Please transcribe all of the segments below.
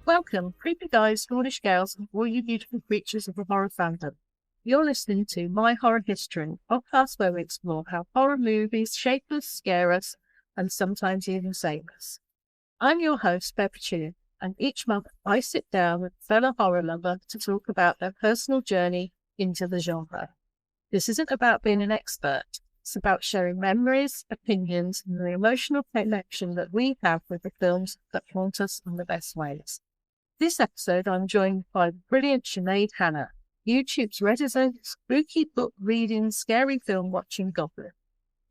Welcome, creepy guys, Cornish gals, and all you beautiful creatures of the horror fandom. You're listening to My Horror History, a podcast where we explore how horror movies shape us, scare us, and sometimes even save us. I'm your host, Pepper Chew, and each month I sit down with a fellow horror lover to talk about their personal journey into the genre. This isn't about being an expert. It's about sharing memories, opinions, and the emotional connection that we have with the films that haunt us in the best ways. This episode, I'm joined by the brilliant Sinead Hanna, YouTube's resident spooky book reading, scary film watching goblin.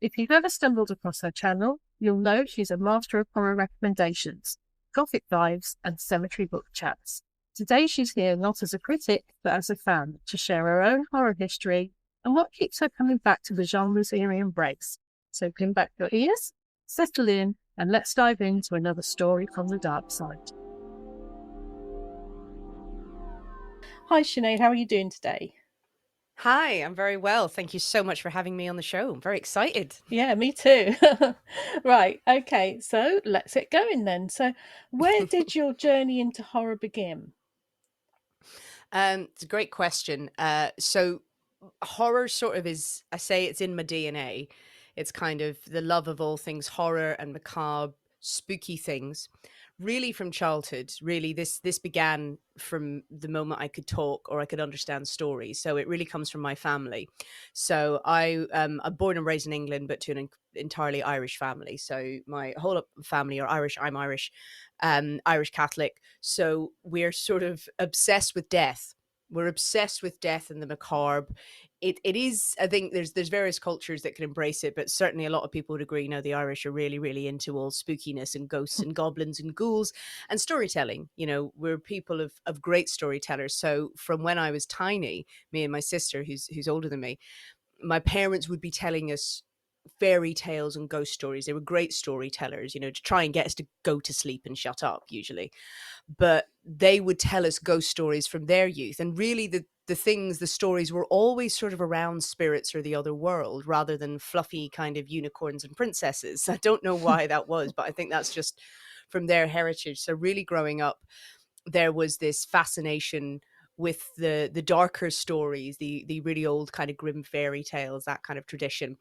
If you've ever stumbled across her channel, you'll know she's a master of horror recommendations, gothic vibes, and cemetery book chats. Today, she's here not as a critic, but as a fan, to share her own horror history and what keeps her coming back to the genre's eerie embrace. So pin back your ears, settle in, and let's dive into another story from the dark side. Hi, Sinead. How are you doing today? Hi, I'm very well. Thank you so much for having me on the show. I'm very excited. Yeah, me too. Right. Okay. So let's get going then. So, where did your journey into horror begin? It's a great question. Horror sort of is, I say it's in my DNA. It's kind of the love of all things horror and macabre, spooky things. Really from childhood. Really, this began from the moment I could talk or I could understand stories. So it really comes from my family. So I'm born and raised in England, but to an entirely Irish family. So my whole family are Irish. I'm Irish, Irish Catholic. So we're sort of obsessed with death. We're obsessed with death and the macabre. It is, I think there's various cultures that can embrace it, but certainly a lot of people would agree, no, the Irish are really, really into all spookiness and ghosts and goblins and ghouls and storytelling. We're people of great storytellers. So from when I was tiny, me and my sister, who's older than me, my parents would be telling us fairy tales and ghost stories. They were great storytellers, to try and get us to go to sleep and shut up usually. But they would tell us ghost stories from their youth. And really the stories were always sort of around spirits or the other world rather than fluffy kind of unicorns and princesses. I don't know why that was, but I think that's just from their heritage. So really growing up, there was this fascination with the darker stories, the really old kind of grim fairy tales, that kind of tradition.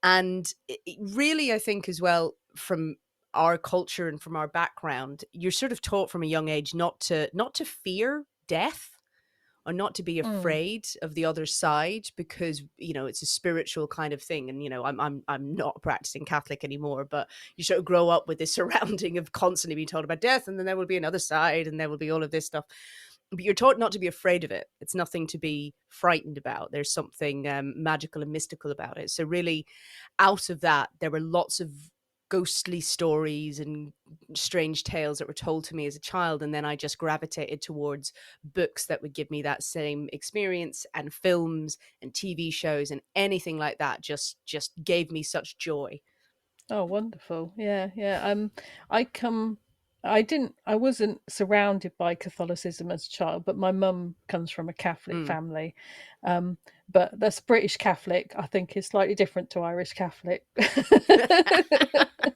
And really, I think as well, from our culture and from our background, you're sort of taught from a young age not to fear death or not to be Mm. afraid of the other side, because it's a spiritual kind of thing. And I'm not a practicing Catholic anymore, but you sort of grow up with this surrounding of constantly being told about death, and then there will be another side, and there will be all of this stuff, but you're taught not to be afraid of it. It's nothing to be frightened about. There's something magical and mystical about it. So really, out of that, there were lots of ghostly stories and strange tales that were told to me as a child, and then I just gravitated towards books that would give me that same experience, and films and TV shows and anything like that just gave me such joy. Oh, wonderful. Yeah, yeah. I come. I wasn't surrounded by Catholicism as a child, but my mum comes from a Catholic Mm. family. Um, but that's British Catholic. I think is slightly different to Irish Catholic.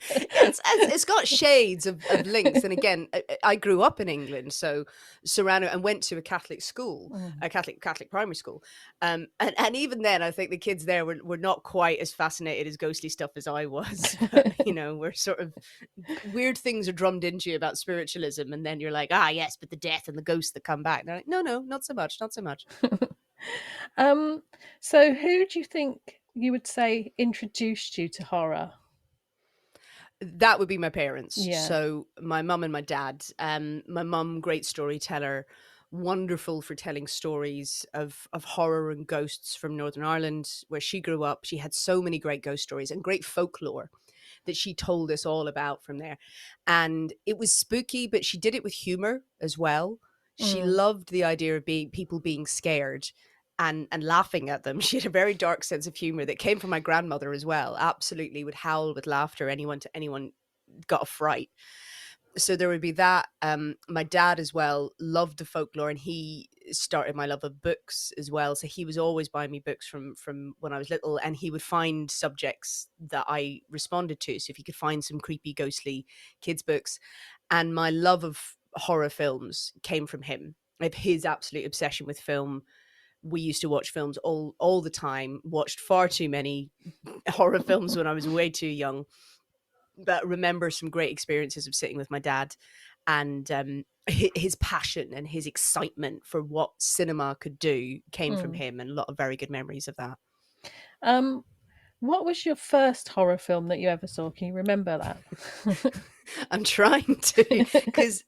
It's got shades of links. And again, I grew up in England, so surrounded, and went to a Catholic school, Mm. a Catholic primary school. And even then, I think the kids there were not quite as fascinated as ghostly stuff as I was. But we're sort of weird things are drummed into you about spiritualism, and then you're like, ah, yes, but the death and the ghosts that come back. And they're like, no, no, not so much, not so much. Um, so who do you think you would say introduced you to horror? That would be my parents. Yeah. So my mum and my dad. My mum, great storyteller, wonderful for telling stories of horror and ghosts from Northern Ireland, where she grew up. She had so many great ghost stories and great folklore that she told us all about from there. And it was spooky, but she did it with humor as well. She Mm. loved the idea of people being scared and laughing at them. She had a very dark sense of humor that came from my grandmother as well. Absolutely would howl with laughter anyone got a fright. So there would be that. My dad as well loved the folklore, and he started my love of books as well. So he was always buying me books from when I was little, and he would find subjects that I responded to. So if he could find some creepy, ghostly kids books, and my love of horror films came from him, of his absolute obsession with film. We used to watch films all the time, watched far too many horror films when I was way too young, but remember some great experiences of sitting with my dad, and his passion and his excitement for what cinema could do came from him, and a lot of very good memories of that. What was your first horror film that you ever saw? Can you remember that? I'm trying to,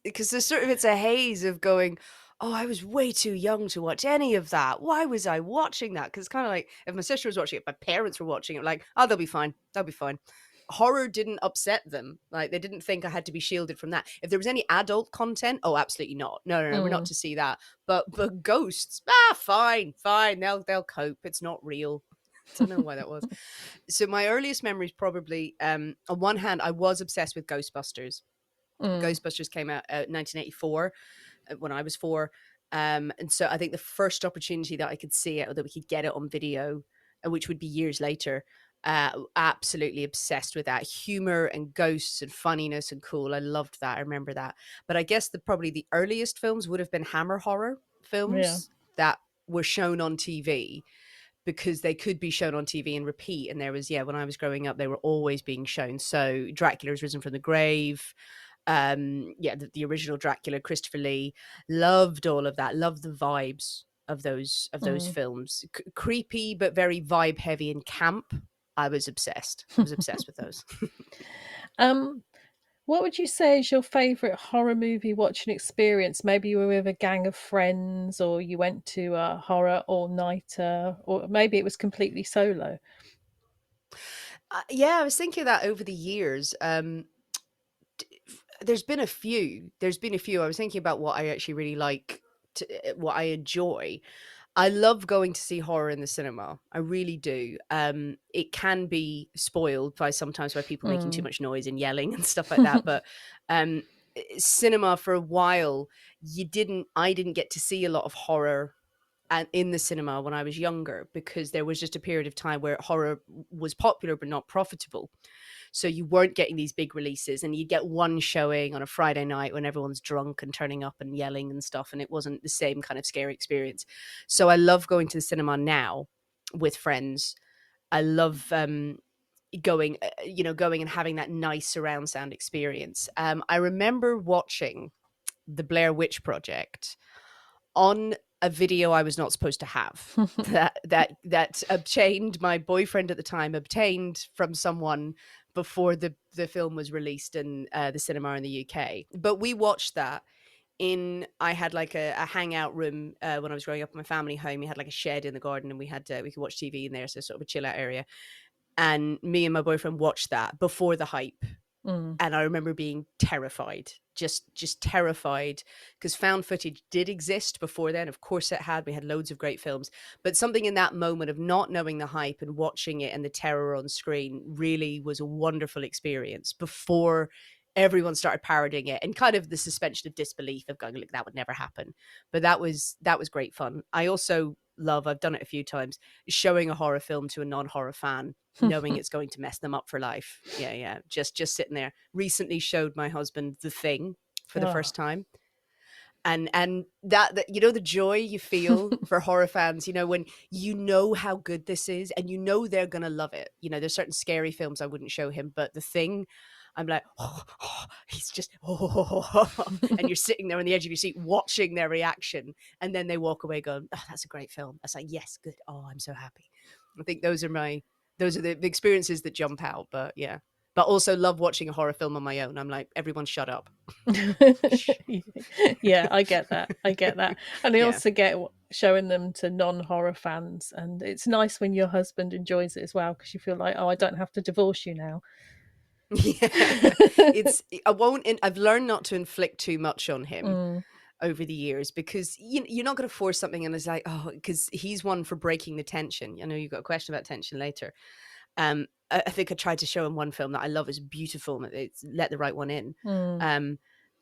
because there's sort of, it's a haze of going, oh, I was way too young to watch any of that. Why was I watching that? Because it's kind of like, if my sister was watching it, my parents were watching it, like, oh, they'll be fine. They'll be fine. Horror didn't upset them. Like, they didn't think I had to be shielded from that. If there was any adult content, oh, absolutely not. No, we're not to see that. But ghosts, fine. They'll cope. It's not real. I don't know why that was. So my earliest memories, probably, on one hand, I was obsessed with Ghostbusters. Ghostbusters came out 1984 when I was 4. And so I think the first opportunity that I could see it, or that we could get it on video, which would be years later, absolutely obsessed with that humor and ghosts and funniness and cool. I loved that. I remember that. But I guess probably the earliest films would have been Hammer horror Yeah. films that were shown on TV, because they could be shown on TV and repeat. And there was, when I was growing up, they were always being shown. So Dracula's Risen from the Grave, the original Dracula, Christopher Lee, loved all of that. Loved the vibes of those films. Creepy, but very vibe heavy and camp. I was obsessed with those. What would you say is your favorite horror movie watching experience? Maybe you were with a gang of friends, or you went to a horror all-nighter, or maybe it was completely solo. I was thinking of that over the years. There's been a few. I was thinking about what I actually really like, what I enjoy. I love going to see horror in the cinema. I really do. It can be spoiled sometimes by people making too much noise and yelling and stuff like that. But cinema, for a while, I didn't get to see a lot of horror in the cinema when I was younger, because there was just a period of time where horror was popular but not profitable. So you weren't getting these big releases, and you'd get one showing on a Friday night when everyone's drunk and turning up and yelling and stuff, and it wasn't the same kind of scary experience. So I love going to the cinema now with friends. I love going and having that nice surround sound experience. I remember watching the Blair Witch Project on a video I was not supposed to have, that obtained, my boyfriend at the time obtained from someone before the film was released in the cinema in the UK. But we watched that I had like a hangout room when I was growing up in my family home. We had like a shed in the garden, and we could watch TV in there, so sort of a chill out area. And me and my boyfriend watched that before the hype. And I remember being terrified, just terrified, because found footage did exist before then. Of course it had. We had loads of great films, but something in that moment of not knowing the hype and watching it and the terror on screen really was a wonderful experience before everyone started parodying it, and kind of the suspension of disbelief of going, look, that would never happen. But that was great fun. I also love, I've done it a few times, showing a horror film to a non-horror fan, knowing it's going to mess them up for life. Yeah. Just sitting there. Recently showed my husband The Thing for the first time. And that the joy you feel for horror fans, when you know how good this is, and they're gonna love it. There's certain scary films I wouldn't show him, but The Thing, I'm like, he's just, and you're sitting there on the edge of your seat watching their reaction, and then they walk away going, oh, that's a great film. I was like, yes, good. Oh, I'm so happy. I think those are the experiences that jump out. But yeah, but also love watching a horror film on my own. I'm like, everyone shut up. Yeah, I get that. And I Yeah. also get showing them to non-horror fans, and it's nice when your husband enjoys it as well, because you feel like, oh, I don't have to divorce you now. Yeah, I've learned not to inflict too much on him over the years, because you're not going to force something, and it's like, oh, because he's one for breaking the tension. I know you've got a question about tension later. I think I tried to show him one film that I love, is beautiful. It's Let the Right One In. And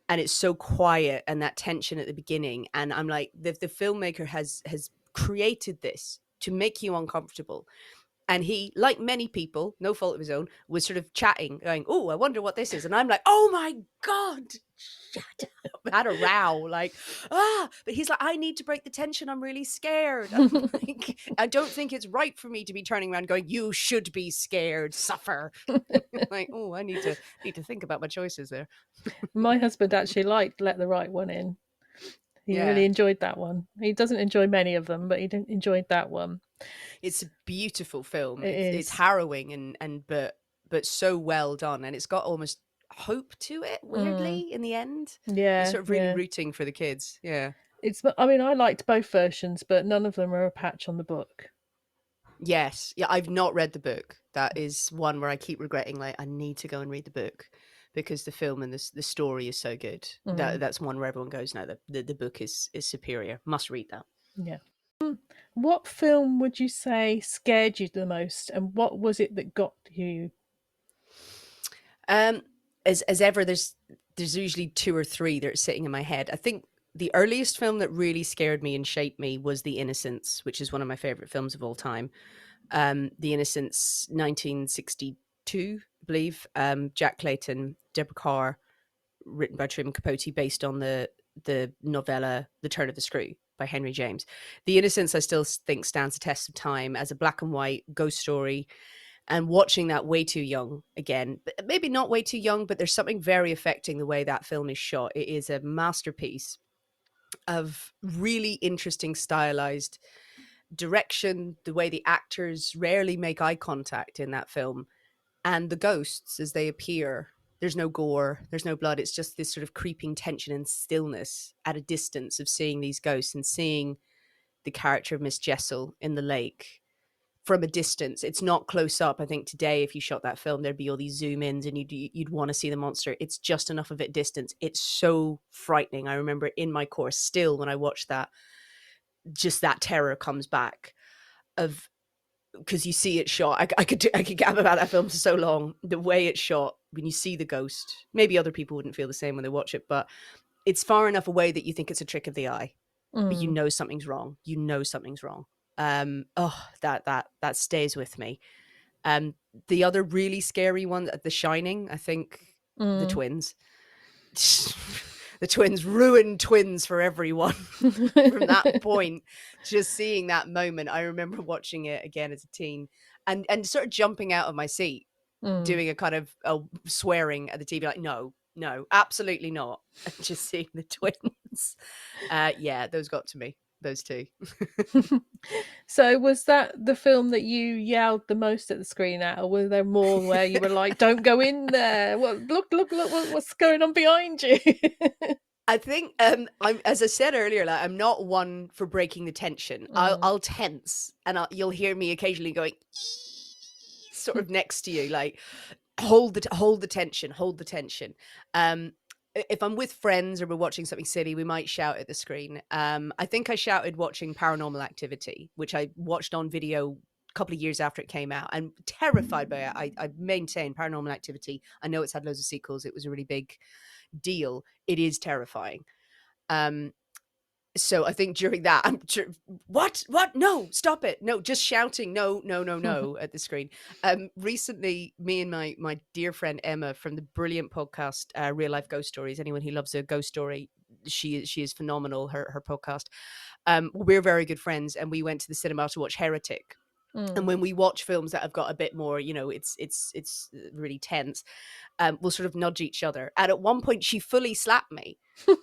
it's so quiet, and that tension at the beginning. And I'm like, the filmmaker has created this to make you uncomfortable. And he, like many people, no fault of his own, was sort of chatting, going, "Oh, I wonder what this is." And I'm like, "Oh my God, shut up." I had a row, like, but he's like, "I need to break the tension. I'm really scared." I'm like, "I don't think it's right for me to be turning around going, 'You should be scared, suffer.'" Like, oh, I need to think about my choices there. My husband actually liked Let the Right One In. He Yeah. really enjoyed that one. He doesn't enjoy many of them, but he enjoyed that one. It's a beautiful film. It It's is. harrowing and but so well done, and it's got almost hope to it, weirdly, in the end. You're Yeah, sort of really yeah. rooting for the kids. Yeah. I mean, I liked both versions, but none of them are a patch on the book. Yes. Yeah, I've not read the book. That is one where I keep regretting, like, I need to go and read the book because the film and the story is so good. That's one where everyone goes, no, the book is superior. Must read that. Yeah. What film would you say scared you the most, and what was it that got you? As ever, there's usually two or three that are sitting in my head. I think the earliest film that really scared me and shaped me was The Innocents, which is one of my favorite films of all time. The Innocents, 1962, I believe. Jack Clayton, Deborah Carr, written by Truman Capote, based on the novella The Turn of the Screw by Henry James. The Innocents, I still think, stands the test of time as a black and white ghost story. And watching that way too young again, maybe not way too young, but there's something very affecting the way that film is shot. It is a masterpiece of really interesting stylized direction, the way the actors rarely make eye contact in that film, and the ghosts as they appear. There's no gore, there's no blood. It's just this sort of creeping tension and stillness at a distance of seeing these ghosts and seeing the character of Miss Jessel in the lake from a distance. It's not close up. I think today, if you shot that film, there'd be all these zoom ins and you'd want to see the monster. It's just enough of it distance. It's so frightening. I remember in my course still when I watched that, just that terror comes back of, because you see it shot. I could gab about that film for so long. The way it's shot, when you see the ghost, maybe other people wouldn't feel the same when they watch it, but it's far enough away that you think it's a trick of the eye, but you know something's wrong. You know something's wrong. That stays with me. The other really scary one, The Shining, I think, the twins. The twins ruined twins for everyone from that point. Just seeing that moment, I remember watching it again as a teen and sort of jumping out of my seat, doing a kind of swearing at the TV, like, no, absolutely not. And just seeing the twins. Yeah, those got to me, those two. So was that the film that you yelled the most at the screen at, or were there more where you were like, "Don't go in there! Look! What's going on behind you?" I think I'm, as I said earlier, like, I'm not one for breaking the tension. I'll tense, and you'll hear me occasionally going sort of next to you, like hold the tension, hold the tension. If I'm with friends or we're watching something silly, we might shout at the screen. I think I shouted watching Paranormal Activity, which I watched on video a couple of years after it came out, and terrified by it. I maintain Paranormal Activity. I know it's had loads of sequels. It was a really big deal. It is terrifying. So I think during that, what? No, stop it. No, just shouting, no, at the screen. Recently, me and my dear friend Emma from the brilliant podcast, Real Life Ghost Stories. Anyone who loves a ghost story, she is phenomenal, her podcast. We're very good friends, and we went to the cinema to watch Heretic. And when we watch films that have got a bit more, it's really tense, we'll sort of nudge each other. And at one point, she fully slapped me.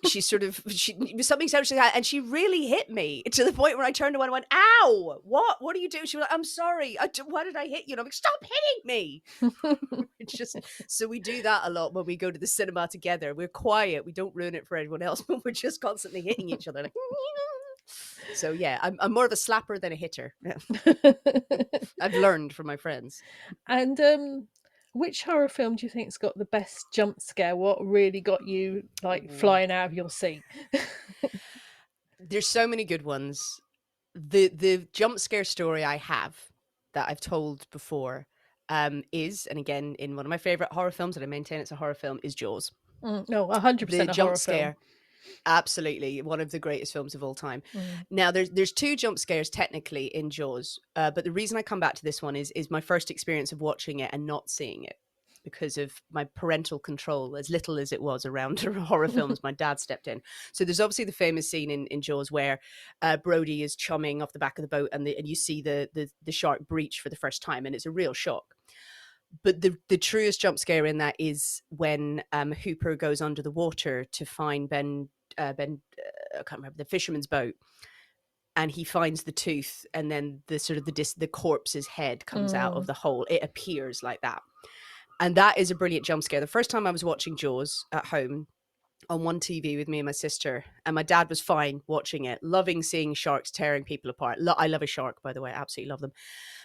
She something so, and she really hit me to the point where I turned to her and went, "Ow! What are you doing?" She was like, "I'm sorry. Why did I hit you?" And I'm like, "Stop hitting me!" It's just, so we do that a lot when we go to the cinema together. We're quiet. We don't ruin it for everyone else, but we're just constantly hitting each other. Like, so yeah, I'm more of a slapper than a hitter. I've learned from my friends. And which horror film do you think's got the best jump scare? What really got you like flying out of your seat? There's so many good ones. The jump scare story I have that I've told before is, and again in one of my favorite horror films, and I maintain it's a horror film, is Jaws. No, 100% a Jump horror scare. film. Absolutely, one of the greatest films of all time. Mm. Now, there's two jump scares technically in Jaws, but the reason I come back to this one is my first experience of watching it and not seeing it because of my parental control, as little as it was around horror films. My dad stepped in. So there's obviously the famous scene in Jaws where Brody is chumming off the back of the boat, and you see the shark breach for the first time, and it's a real shock. But the truest jump scare in that is when Hooper goes under the water to find I can't remember, the fisherman's boat, and he finds the tooth, and then the corpse's head comes out of Mm. the hole. It appears like that, and that is a brilliant jump scare. The first time I was watching Jaws at home on one TV with me and my sister, and my dad was fine watching it, loving seeing sharks tearing people apart. I love a shark, by the way, I absolutely love them.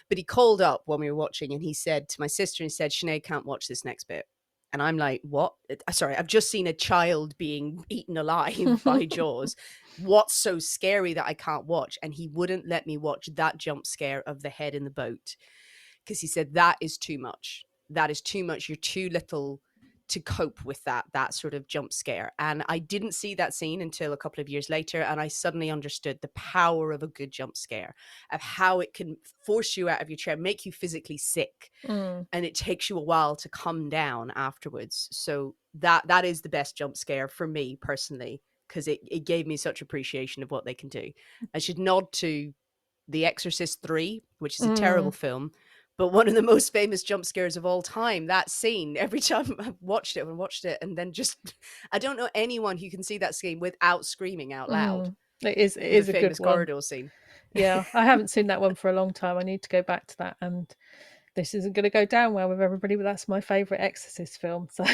But he called up when we were watching, and he said to my sister, Sinead can't watch this next bit. And I'm like, what? Sorry, I've just seen a child being eaten alive by Jaws. What's so scary that I can't watch? And he wouldn't let me watch that jump scare of the head in the boat, because he said, that is too much. That is too much. You're too little to cope with that sort of jump scare. And I didn't see that scene until a couple of years later, and I suddenly understood the power of a good jump scare, of how it can force you out of your chair, make you physically sick, Mm. and it takes you a while to come down afterwards. So that is the best jump scare for me personally, because it gave me such appreciation of what they can do. I should nod to The Exorcist 3, which is a terrible Mm. film, but one of the most famous jump scares of all time. That scene, every time I've watched it, and then just, I don't know anyone who can see that scene without screaming out loud. Mm. It The is a good famous one. corridor scene. Yeah, I haven't seen that one for a long time. I need to go back to that, and this isn't going to go down well with everybody, but that's my favourite Exorcist film. So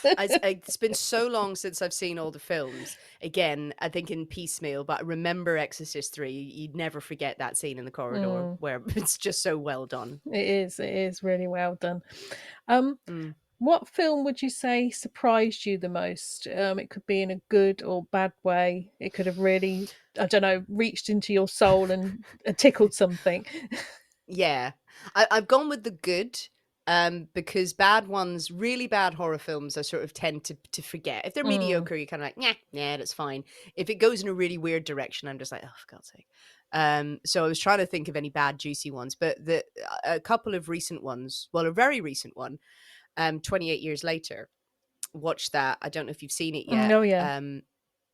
It's been so long since I've seen all the films. Again, I think in piecemeal, but I remember Exorcist 3. You'd never forget that scene in the corridor where it's just so well done. It is really well done. Mm. What film would you say surprised you the most? It could be in a good or bad way. It could have really, I don't know, reached into your soul and tickled something. Yeah, I've gone with the good, because bad ones, really bad horror films, I sort of tend to forget. If they're mediocre, you're kind of like, yeah, that's fine. If it goes in a really weird direction, I'm just like, oh, for God's sake. So I was trying to think of any bad, juicy ones, but a couple of recent ones, well, a very recent one, 28 years later, watched that. I don't know if you've seen it yet. Oh, yeah.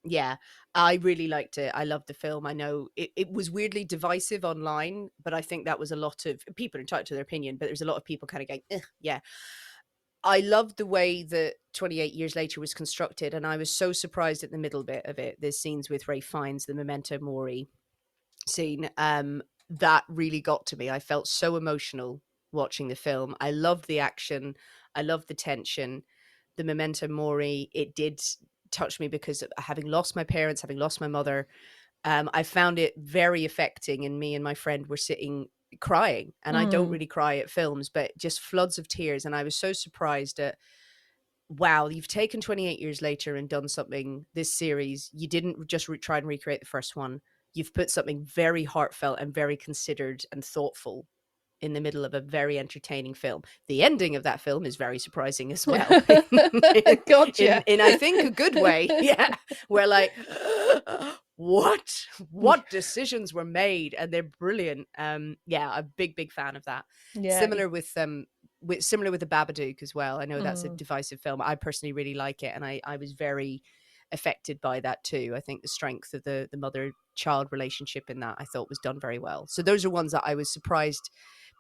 Yeah, I really liked it. I loved the film. I know it was weirdly divisive online, but I think that was a lot of people entitled to their opinion, but there's a lot of people kind of going, yeah. I loved the way that 28 years later was constructed, and I was so surprised at the middle bit of it. There's scenes with Ray Fiennes, the Memento Mori scene, that really got to me. I felt so emotional watching the film. I loved the action. I loved the tension. The Memento Mori, it did touch me because of having lost my parents, having lost my mother. I found it very affecting, and me and my friend were sitting crying. And I don't really cry at films, but just floods of tears. And I was so surprised at, wow, you've taken 28 years later and done something, this series. You didn't just try and recreate the first one. You've put something very heartfelt and very considered and thoughtful in the middle of a very entertaining film. The ending of that film is very surprising as well. Gotcha. In I think a good way. Yeah. We're like, what decisions were made? And they're brilliant. Yeah, a big fan of that. Yeah. Similar with the Babadook as well. I know that's a divisive film. I personally really like it, and I was very affected by that too. I think the strength of the mother-child relationship in that, I thought, was done very well. So those are ones that I was surprised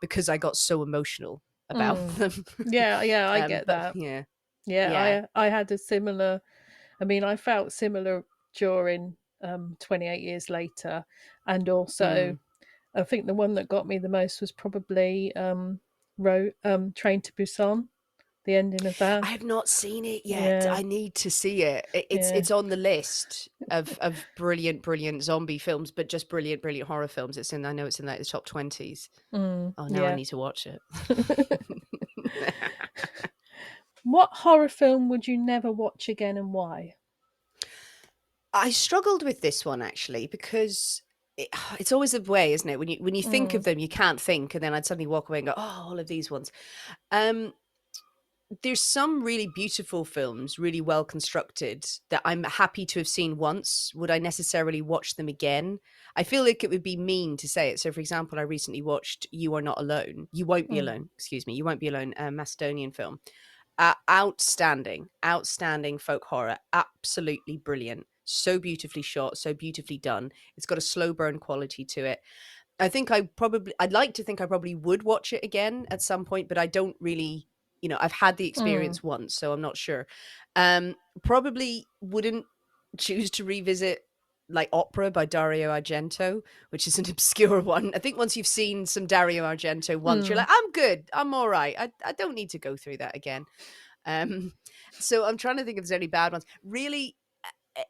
because I got so emotional about them. Yeah, I get that. Yeah. I had a similar, I mean, I felt similar during 28 years later, and also I think the one that got me the most was probably Train to Busan, the ending of that. I have not seen it yet. Yeah. I need to see it. It's on the list of brilliant zombie films, but just brilliant horror films. I know it's in like the top 20s. Oh, now I need to watch it. What horror film would you never watch again, and why? I struggled with this one actually, because it's always a way, isn't it? When you think of them, you can't think, and then I'd suddenly walk away and go, oh, all of these ones. there's some really beautiful films, really well constructed, that I'm happy to have seen once. Would I necessarily watch them again? I feel like it would be mean to say it. So, for example, I recently watched You Are Not Alone. You Won't Be Mm. Alone, excuse me. You Won't Be Alone, a Macedonian film. Outstanding, outstanding folk horror. Absolutely brilliant. So beautifully shot, so beautifully done. It's got a slow burn quality to it. I'd like to think I probably would watch it again at some point, but I don't really, I've had the Mm. experience once, so I'm not sure. Probably wouldn't choose to revisit like Opera by Dario Argento, which is an obscure one. I think once you've seen some Dario Argento once, you're Mm. like, I'm good. I'm all right. I don't need to go through that again. Um, so I'm trying to think if there's any bad ones. Really,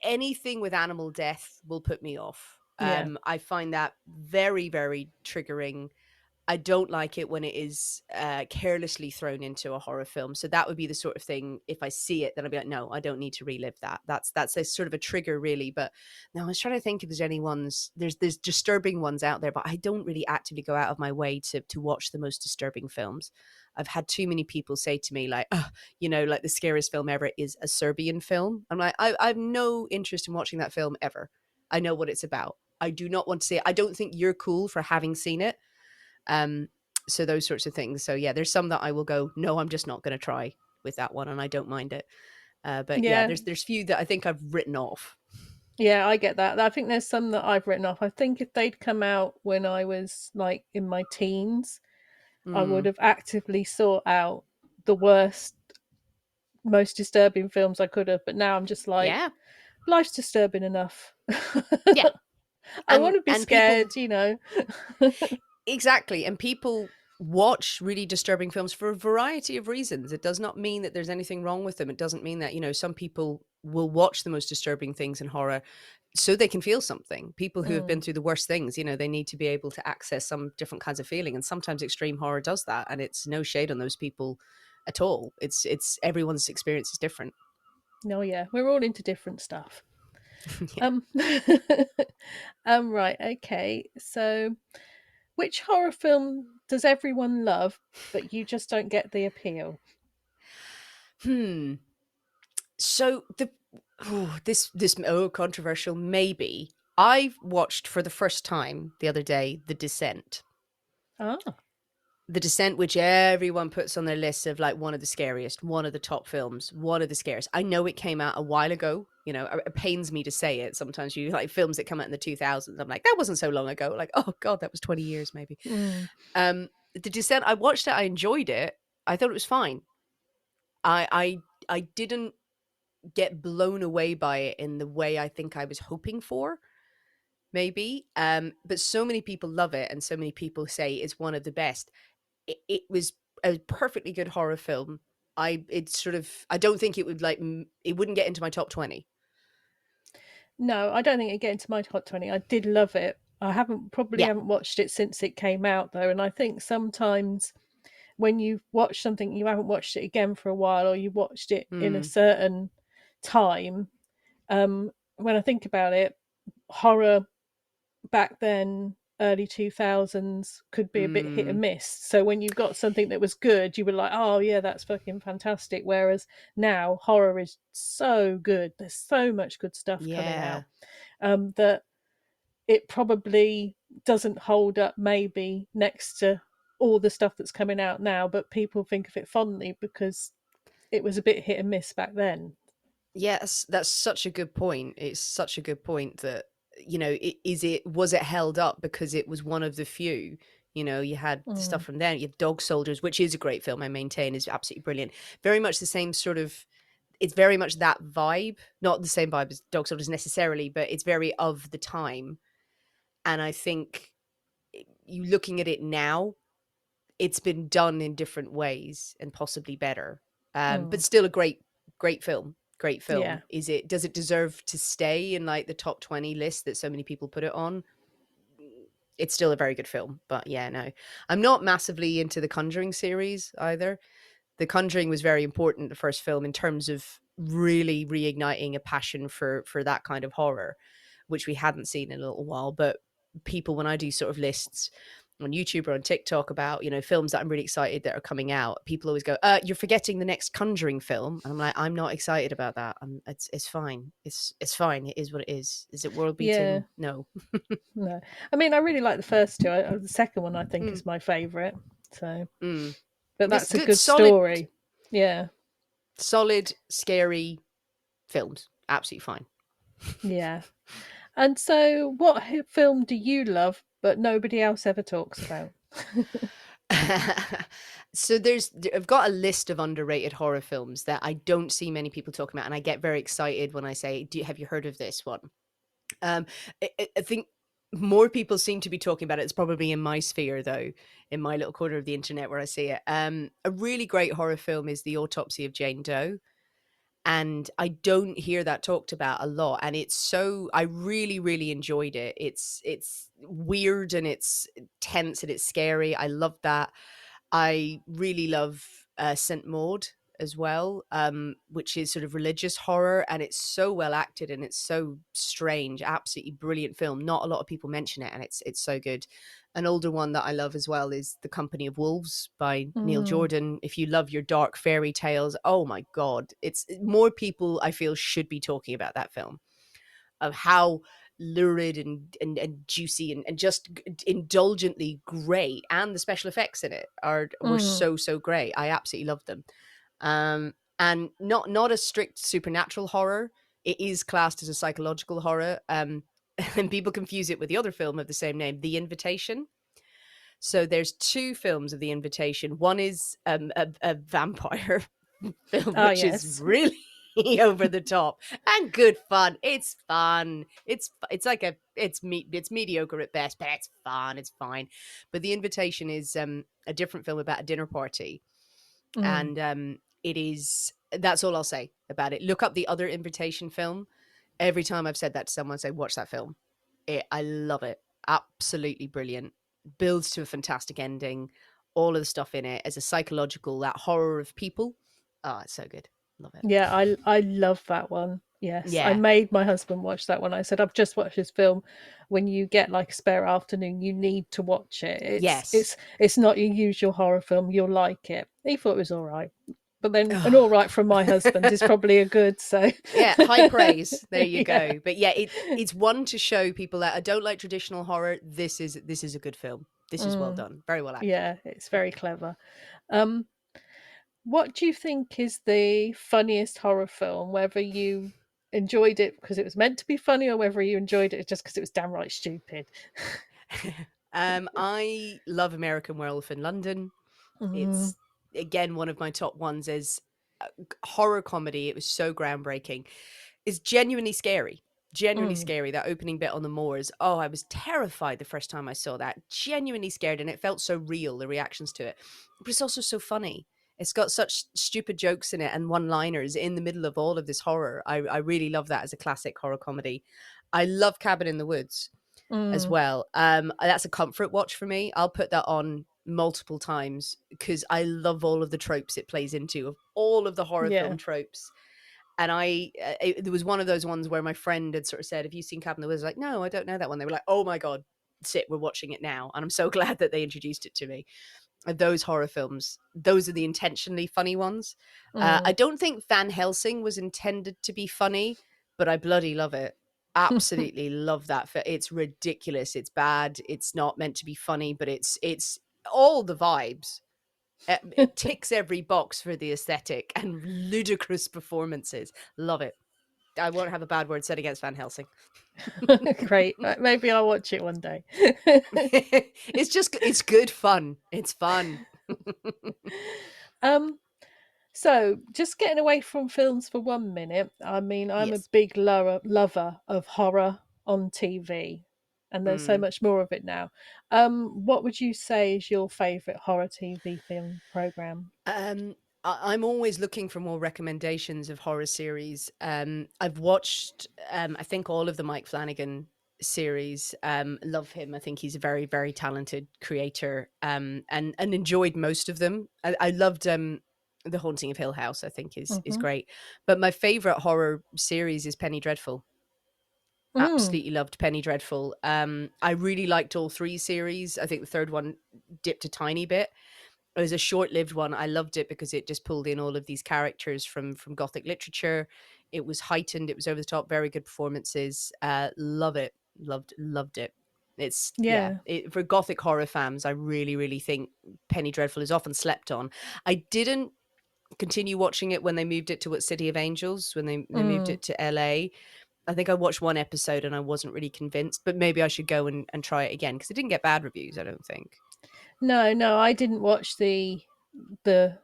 anything with animal death will put me off. Yeah. I find that very, very triggering. I don't like it when it is carelessly thrown into a horror film. So that would be the sort of thing. If I see it, then I'd be like, no, I don't need to relive that. That's a sort of a trigger, really. But no, I was trying to think if there's any ones. There's disturbing ones out there, but I don't really actively go out of my way to watch the most disturbing films. I've had too many people say to me like, oh, like the scariest film ever is a Serbian film. I'm like, I have no interest in watching that film ever. I know what it's about. I do not want to see it. I don't think you're cool for having seen it. um, so those sorts of things. So yeah, there's some that I will go, no, I'm just not going to try with that one, and I don't mind it. But yeah, Yeah. there's few that I think I've written off. Yeah, I get that. I think there's some that I've written off. I think if they'd come out when I was like in my teens, I would Mm. have actively sought out the worst, most disturbing films I could have. But now I'm just like, Yeah, life's disturbing enough. yeah, I want to be and people scared. exactly, and people watch really disturbing films for a variety of reasons. It does not mean that there's anything wrong with them. It doesn't mean that some people will watch the most disturbing things in horror so they can feel something. People who have been Mm. through the worst things, they need to be able to access some different kinds of feeling, and sometimes extreme horror does that, and it's no shade on those people at all. It's everyone's experience is different. No, yeah, we're all into different stuff. Yeah. Um, right, okay. So, which horror film does everyone love, but you just don't get the appeal? Hmm. So this controversial maybe. I watched for the first time the other day The Descent. Ah, The Descent, which everyone puts on their list of like one of the scariest, one of the top films, one of the scariest. I know it came out a while ago. It pains me to say it. Sometimes you like films that come out in the 2000s. I'm like, that wasn't so long ago. Like, oh God, that was 20 years maybe. mm, The Descent, I watched it. I enjoyed it. I thought it was fine. I didn't get blown away by it in the way I think I was hoping for, maybe. But so many people love it, and so many people say it's one of the best. It was a perfectly good horror film. I don't think it would it wouldn't get into my top 20. no, I don't think it'd get into my top 20. I did love it. I probably Yeah. haven't watched it since it came out though, and I think sometimes when you watch something you haven't watched it again for a while, or you watched it in a Mm, certain time, when I think about it, horror back then, early 2000s, could be a bit hit and mm, miss. So when you got something that was good, you were like, oh yeah, that's fucking fantastic. Whereas now horror is so good, there's so much good stuff coming yeah. out, that it probably doesn't hold up maybe next to all the stuff that's coming out now, but people think of it fondly because it was a bit hit and miss back then. Yes, that's such a good point. It's such a good point that, was it held up because it was one of the few? You had stuff Mm, from there. You have Dog Soldiers, which is a great film. I maintain is absolutely brilliant. Very much the same sort of. It's very much that vibe, not the same vibe as Dog Soldiers necessarily, but it's very of the time. And I think you looking at it now, it's been done in different ways and possibly better. But mm, still a great film. Great yeah. film. Does it deserve to stay in like the top 20 list that so many people put it on? It's still a very good film, but yeah, no. I'm not massively into the Conjuring series either. The Conjuring was very important, the first film, in terms of really reigniting a passion for that kind of horror, which we hadn't seen in a little while. But people, when I do sort of lists, on YouTube or on TikTok about, films that I'm really excited that are coming out, people always go, "You're forgetting the next Conjuring film," and I'm like, "I'm not excited about that. It's fine. It's fine. It is what it is. Is it world Yeah, beating? No." no. I mean, I really like the first two. The second one, I think, Mm, is my favourite. So, mm. but This that's a good, good solid, story. Yeah, scary films. Absolutely fine. yeah. And so, what film do you love, but nobody else ever talks about? So I've got a list of underrated horror films that I don't see many people talking about, and I get very excited when I say, have you heard of this one?" Um, I think more people seem to be talking about it. It's probably in my sphere, though, in my little corner of the internet where I see it. A really great horror film is The Autopsy of Jane Doe. And I don't hear that talked about a lot. And I really, really enjoyed it. It's weird and it's tense and it's scary. I love that. I really love Saint Maud as well, which is sort of religious horror, and it's so well acted and it's so strange. Absolutely brilliant film. Not a lot of people mention it, and it's so good. An older one that I love as well is The Company of Wolves by Neil Mm, Jordan. If you love your dark fairy tales, oh my god, it's more people I feel should be talking about that film, of how lurid and juicy and just indulgently great, and the special effects in it were mm, so great. I absolutely loved them. And not a strict supernatural horror. It is classed as a psychological horror. And people confuse it with the other film of the same name, The Invitation. So there's two films of The Invitation. One is a vampire film, ah, which is yes. really over the top and good fun. It's fun. It's like it's mediocre at best, but it's fun. It's fine. But The Invitation is a different film about a dinner party, Mm, and that's all I'll say about it. Look up the other Invitation film. Every time I've said that to someone, say watch that film. I love it. Absolutely brilliant. Builds to a fantastic ending. All of the stuff in it as a psychological, that horror of people. Oh, it's so good. Love it. yeah, I love that one. Yes, I Yeah. made my husband watch that one. I said, "I've just watched this film. When you get like a spare afternoon, you need to watch it. It's Yes. it's it's not your usual horror film. You'll like it." He thought it was all right, but then an all Oh. right from my husband is probably a good. So, Yeah, high praise. There you yeah, go. But yeah, it's one to show people that I don't like traditional horror. This is a good film. This is well mm, done. Very well acted. yeah, it's very clever. Um, What do you think is the funniest horror film? Whether you enjoyed it because it was meant to be funny, or whether you enjoyed it just because it was downright stupid? I love American Werewolf in London. Mm, It's again one of my top ones as horror comedy. It was so groundbreaking. It's genuinely scary. Genuinely mm, scary. That opening bit on the moors. Oh, I was terrified the first time I saw that. Genuinely scared, and it felt so real, the reactions to it. But it's also so funny. It's got such stupid jokes in it and one-liners in the middle of all of this horror. I really love that as a classic horror comedy. I love Cabin in the Woods as mm, well. That's a comfort watch for me. I'll put that on multiple times because I love all of the tropes it plays into, of all of the horror yeah. film tropes. And there was one of those ones where my friend had sort of said, "Have you seen Cabin in the Woods?" Like, "No, I don't know that one." They were like, "Oh my god, sit, we're watching it now." And I'm so glad that they introduced it to me. Those horror films, those are the intentionally funny ones. I Mm. don't think Van Helsing was intended to be funny, but I bloody love it. Absolutely love that. It's ridiculous. It's bad. It's not meant to be funny, but it's all the vibes. It ticks every box for the aesthetic and ludicrous performances. Love it. I won't have a bad word said against Van Helsing. Great. Maybe I'll watch it one day. It's good fun. It's fun. um, so just getting away from films for 1 minute. I mean, I'm a Yes. big lover of horror on TV, and there's so Mm. much more of it now. What would you say is your favorite horror TV film program? Um, I'm always looking for more recommendations of horror series. I've watched, I think, all of the Mike Flanagan series. Love him. I think he's a very, very talented creator. And enjoyed most of them. I loved The Haunting of Hill House. I think is Hmm. great. But my favorite horror series is Penny Dreadful. Mm. Absolutely loved Penny Dreadful. I really liked all three series. I think the third one dipped a tiny bit. It was a short-lived one. I loved it because it just pulled in all of these characters from Gothic literature. It was heightened. It was over the top. Very good performances. Love it. Loved it. It's Yeah. for Gothic horror fans. I really, really think Penny Dreadful is often slept on. I didn't continue watching it when they moved it to City of Angels, when they moved Mm. it to LA. I think I watched one episode and I wasn't really convinced, but maybe I should go and try it again because it didn't get bad reviews, I don't think. No, I didn't watch the the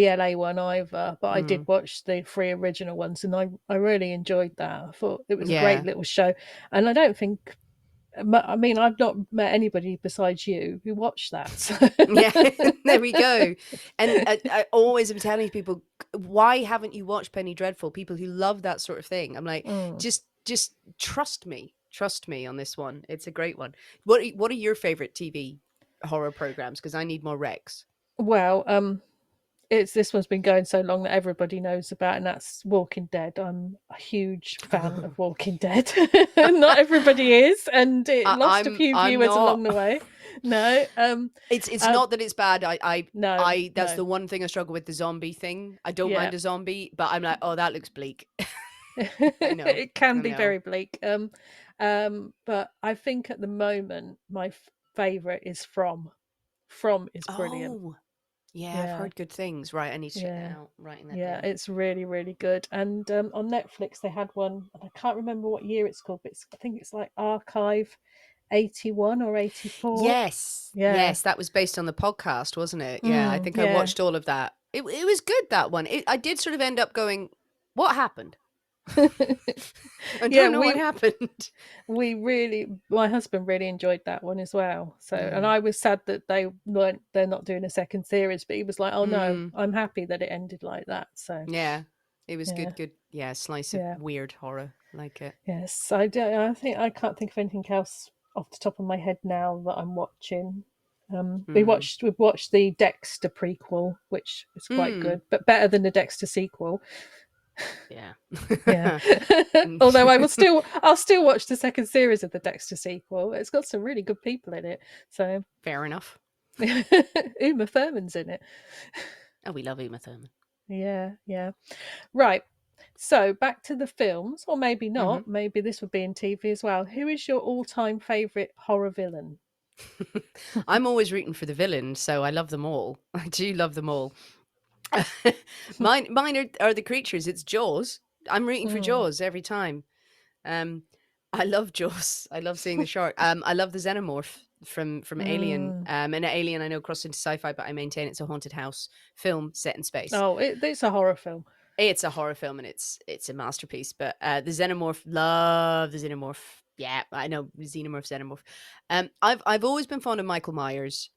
LA one either, but I did Mm. watch the three original ones, and I really enjoyed that. I thought it was a great Yeah. little show, and I don't think. I mean, I've not met anybody besides you who watched that. So. Yeah, there we go. And I always am telling people, why haven't you watched Penny Dreadful? People who love that sort of thing. I'm like, Mm. just trust me on this one. It's a great one. What are your favorite TV horror programs? Because I need more recs. Well, it's this one's been going so long that everybody knows about, and that's Walking Dead. I'm a huge fan of Walking Dead. Not everybody is, and it lost a few I'm viewers not. along the way. No, It's not that it's bad. no, That's no, the one thing I struggle with, the zombie thing. I don't yeah. mind a zombie, but I'm like, oh, that looks bleak. I know. It can I be know. very bleak. But I think at the moment my favorite is From. From is brilliant. Oh, yeah, I've Yeah, heard good things. Right, I need to check that yeah, out. Writing that yeah. down. It's really, really good. And on Netflix they had one, and I can't remember what year it's called, but I think it's like Archive 81 or 84. Yes, Yeah. yes, that was based on the podcast, wasn't it? Yeah, I think I Yeah. watched all of that. It was good, that one. I did sort of end up going, what happened? I Yeah, don't know what happened. we really, my husband really enjoyed that one as well. So, and Mm. I was sad that they're not doing a second series, but he was like, oh no, Mm. I'm happy that it ended like that. So Yeah, it was yeah, good. Yeah, slice of yeah, weird horror, like it. yes. I think I can't think of anything else off the top of my head now that I'm watching. Mm. We've watched the Dexter prequel, which is quite Mm. good, but better than the Dexter sequel. Yeah. Yeah. Although I'll still watch the second series of the Dexter sequel. It's got some really good people in it. So Fair enough. Uma Thurman's in it. Oh, we love Uma Thurman. Yeah, yeah. Right. So back to the films, or maybe Hmm. not. Maybe this would be in TV as well. Who is your all-time favorite horror villain? I'm always rooting for the villain, so I love them all. I do love them all. Mine are the creatures. It's Jaws. I'm rooting for Mm. Jaws every time. Um, I love Jaws. I love seeing the shark. I love the xenomorph from Alien. Mm. And Alien, I know, crossed into sci-fi, but I maintain it's a haunted house film set in space. Oh, it's a horror film. It's a horror film and it's a masterpiece. But the xenomorph, love the xenomorph. Yeah, I know, xenomorph. I've always been fond of Michael Myers,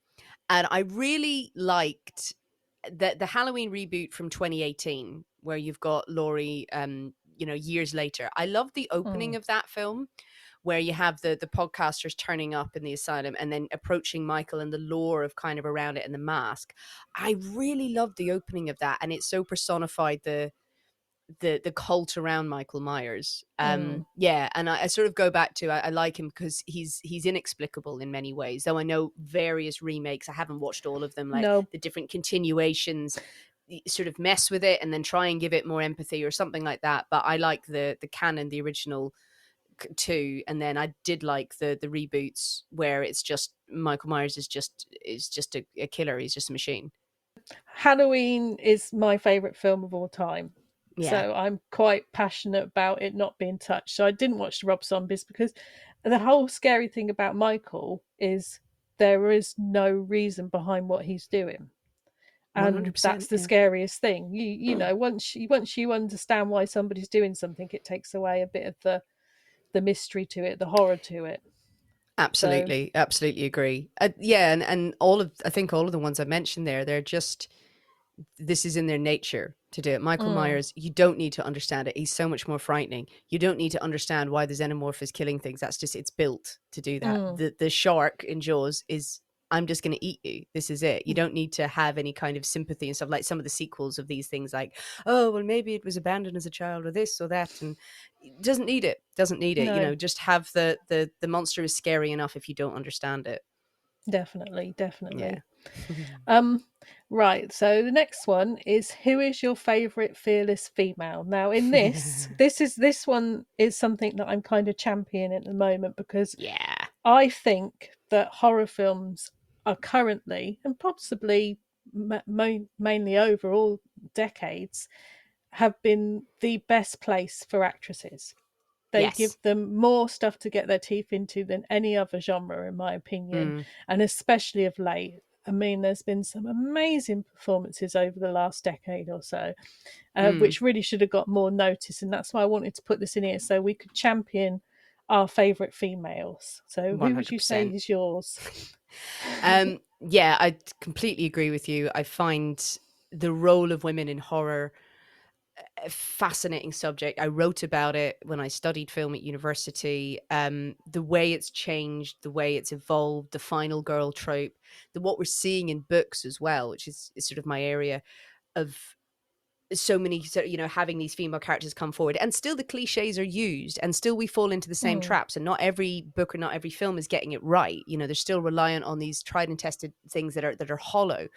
and I really liked the Halloween reboot from 2018, where you've got Laurie, years later. I love the opening Mm. of that film, where you have the podcasters turning up in the asylum and then approaching Michael and the lore of kind of around it and the mask. I really loved the opening of that, and it so personified the cult around Michael Myers. Mm. Yeah, and I sort of go back to I like him because he's inexplicable in many ways. Though I know various remakes, I haven't watched all of them. Like No, the different continuations, sort of mess with it and then try and give it more empathy or something like that. But I like the canon, the original two, and then I did like the reboots where it's just Michael Myers is just a killer. He's just a machine. Halloween is my favorite film of all time. Yeah. So I'm quite passionate about it not being touched. So I didn't watch the Rob Zombies because the whole scary thing about Michael is there is no reason behind what he's doing. And that's 100%. the scariest thing. You know, once you understand why somebody's doing something, it takes away a bit of the mystery to it, the horror to it. So Absolutely agree. Yeah, and I think all of the ones I mentioned there, they're just, this is in their nature to do it. Michael mm, Myers, you don't need to understand it. He's so much more frightening. You don't need to understand why the xenomorph is killing things. That's just, it's built to do that. mm, The shark in Jaws is I'm just going to eat you. This is it. You Mm. don't need to have any kind of sympathy and stuff, like some of the sequels of these things, like, oh, well, maybe it was abandoned as a child or this or that. And it doesn't need it. Doesn't need it. You No, know, just have the monster is scary enough if you don't understand it. definitely, Yeah. definitely. Um, right. So the next one is, who is your favorite fearless female? Now, in this one is something that I'm kind of championing at the moment, because Yeah. I think that horror films are currently, and possibly mainly over all decades, have been the best place for actresses. They give Yes. them more stuff to get their teeth into than any other genre, in my opinion, Mm. and especially of late. I mean, there's been some amazing performances over the last decade or so, Mm. which really should have got more notice, and that's why I wanted to put this in here so we could champion our favourite females. So, who would you say 100%. is yours? Yeah, I completely agree with you. I find the role of women in horror a fascinating subject. I wrote about it when I studied film at university. The way it's changed, the way it's evolved, the final girl trope, what we're seeing in books as well, which is sort of my area of so many, having these female characters come forward, and still the cliches are used, and still we fall into the same Mm, traps, and not every book or not every film is getting it right. They're still reliant on these tried and tested things that are hollow,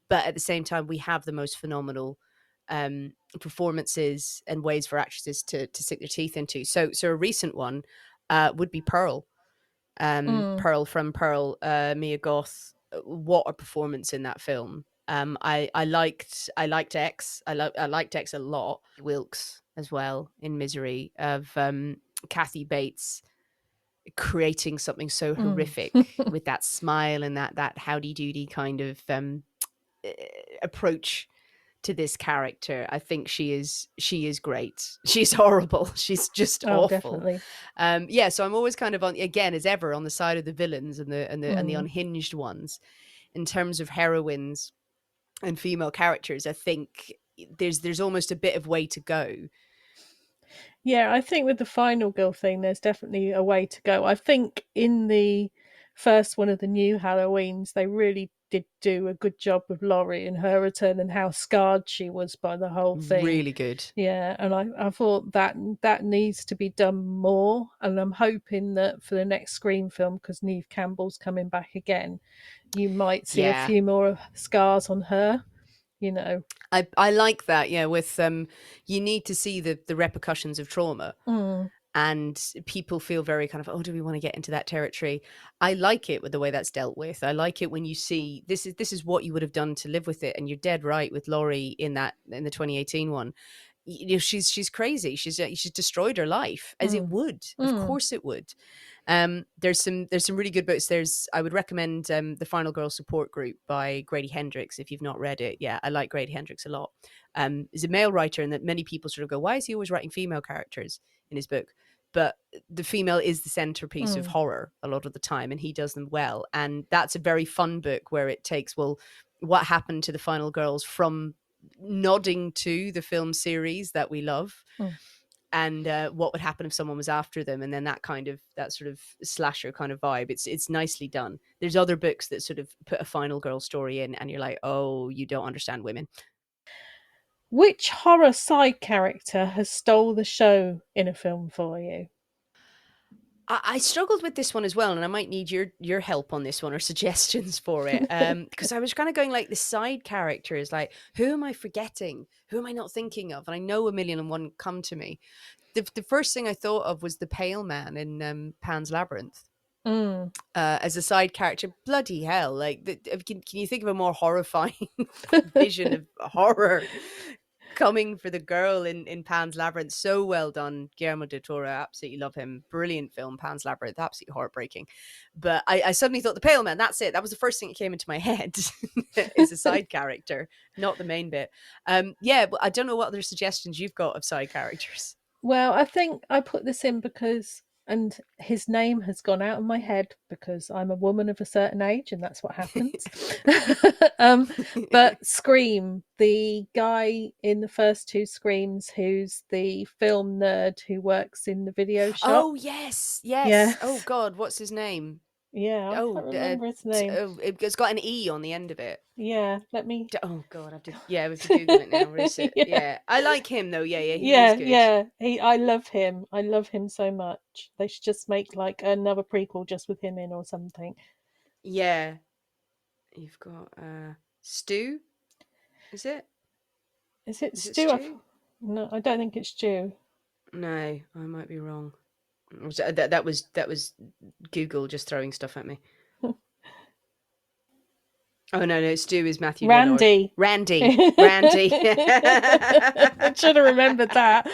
but at the same time we have the most phenomenal performances and ways for actresses to sink their teeth into. So a recent one would be Pearl. mm, Pearl from Pearl, Mia Goth. What a performance in that film. I liked X. I liked X a lot. Wilkes as well in Misery, of Kathy Bates creating something so mm. horrific with that smile and that howdy doody kind of approach to this character. I think she is great. She's horrible. She's just Oh, awful. definitely. Yeah, so I'm always kind of on, again, as ever, on the side of the villains and the Mm. unhinged ones. In terms of heroines and female characters, I think there's almost a bit of way to go. Yeah, I think with the final girl thing, there's definitely a way to go. I think in the first one of the new Halloweens, they really did do a good job with Laurie and her return and how scarred she was by the whole thing. Really good. Yeah, and I thought that needs to be done more, and I'm hoping that for the next Scream film, because Neve Campbell's coming back again, you might see a Yeah. few more scars on her. You know. I like that. Yeah, with you need to see the repercussions of trauma, Mm, and people feel very kind of, oh, do we want to get into that territory? I like it with the way that's dealt with. I like it when you see this is what you would have done to live with it, and you're dead right with Laurie in the 2018 one. She's crazy. She's destroyed her life, as it mm, would. Of mm, course it would. There's some really good books. I would recommend The Final Girl Support Group by Grady Hendrix if you've not read it. Yeah, I like Grady Hendrix a lot. He's a male writer, and that many people sort of go, why is he always writing female characters in his book? But the female is the centerpiece of mm. horror a lot of the time, and he does them well. And that's a very fun book where it takes, well, what happened to the final girls from nodding to the film series that we love, Mm. and what would happen if someone was after them, and then that sort of slasher kind of vibe. It's nicely done. There's other books that sort of put a final girl story in, and you're like, oh, you don't understand women. Which horror side character has stole the show in a film for you? I struggled with this one as well, and I might need your help on this one or suggestions for it. Because I was kind of going, like, the side characters, like, who am I forgetting? Who am I not thinking of? And I know a million and one come to me. The first thing I thought of was the pale man in Pan's Labyrinth. Mm. As a side character, bloody hell! Like, can you think of a more horrifying vision of horror coming for the girl in Pan's Labyrinth? So well done, Guillermo del Toro. Absolutely love him. Brilliant film, Pan's Labyrinth. Absolutely heartbreaking. But I suddenly thought the Pale Man. That's it. That was the first thing that came into my head. Is a side character, not the main bit. Yeah, but I don't know what other suggestions you've got of side characters. Well, I think I put this in because, and his name has gone out of my head because I'm a woman of a certain age, and that's what happens. um, but Scream, the guy in the first two Screams, who's the film nerd who works in the video shop. Oh yes, Yeah, yes. Oh God, what's his name? Yeah, I can't remember his name. It's got an E on the end of it. Yeah, let me. Oh God, I have to. Yeah, we have to Google it now. Where is it? Yeah. Yeah, I like him though. Yeah, he is Yeah, good. yeah. I love him. I love him so much. They should just make like another prequel just with him in or something. Yeah, you've got Stu. Is it? Is it Is it Stu? Stu? No, I don't think it's Stu. No, I might be wrong. That was Google just throwing stuff at me. Oh no, Stu is Matthew Lillard. Randy. Randy. I should have remembered that.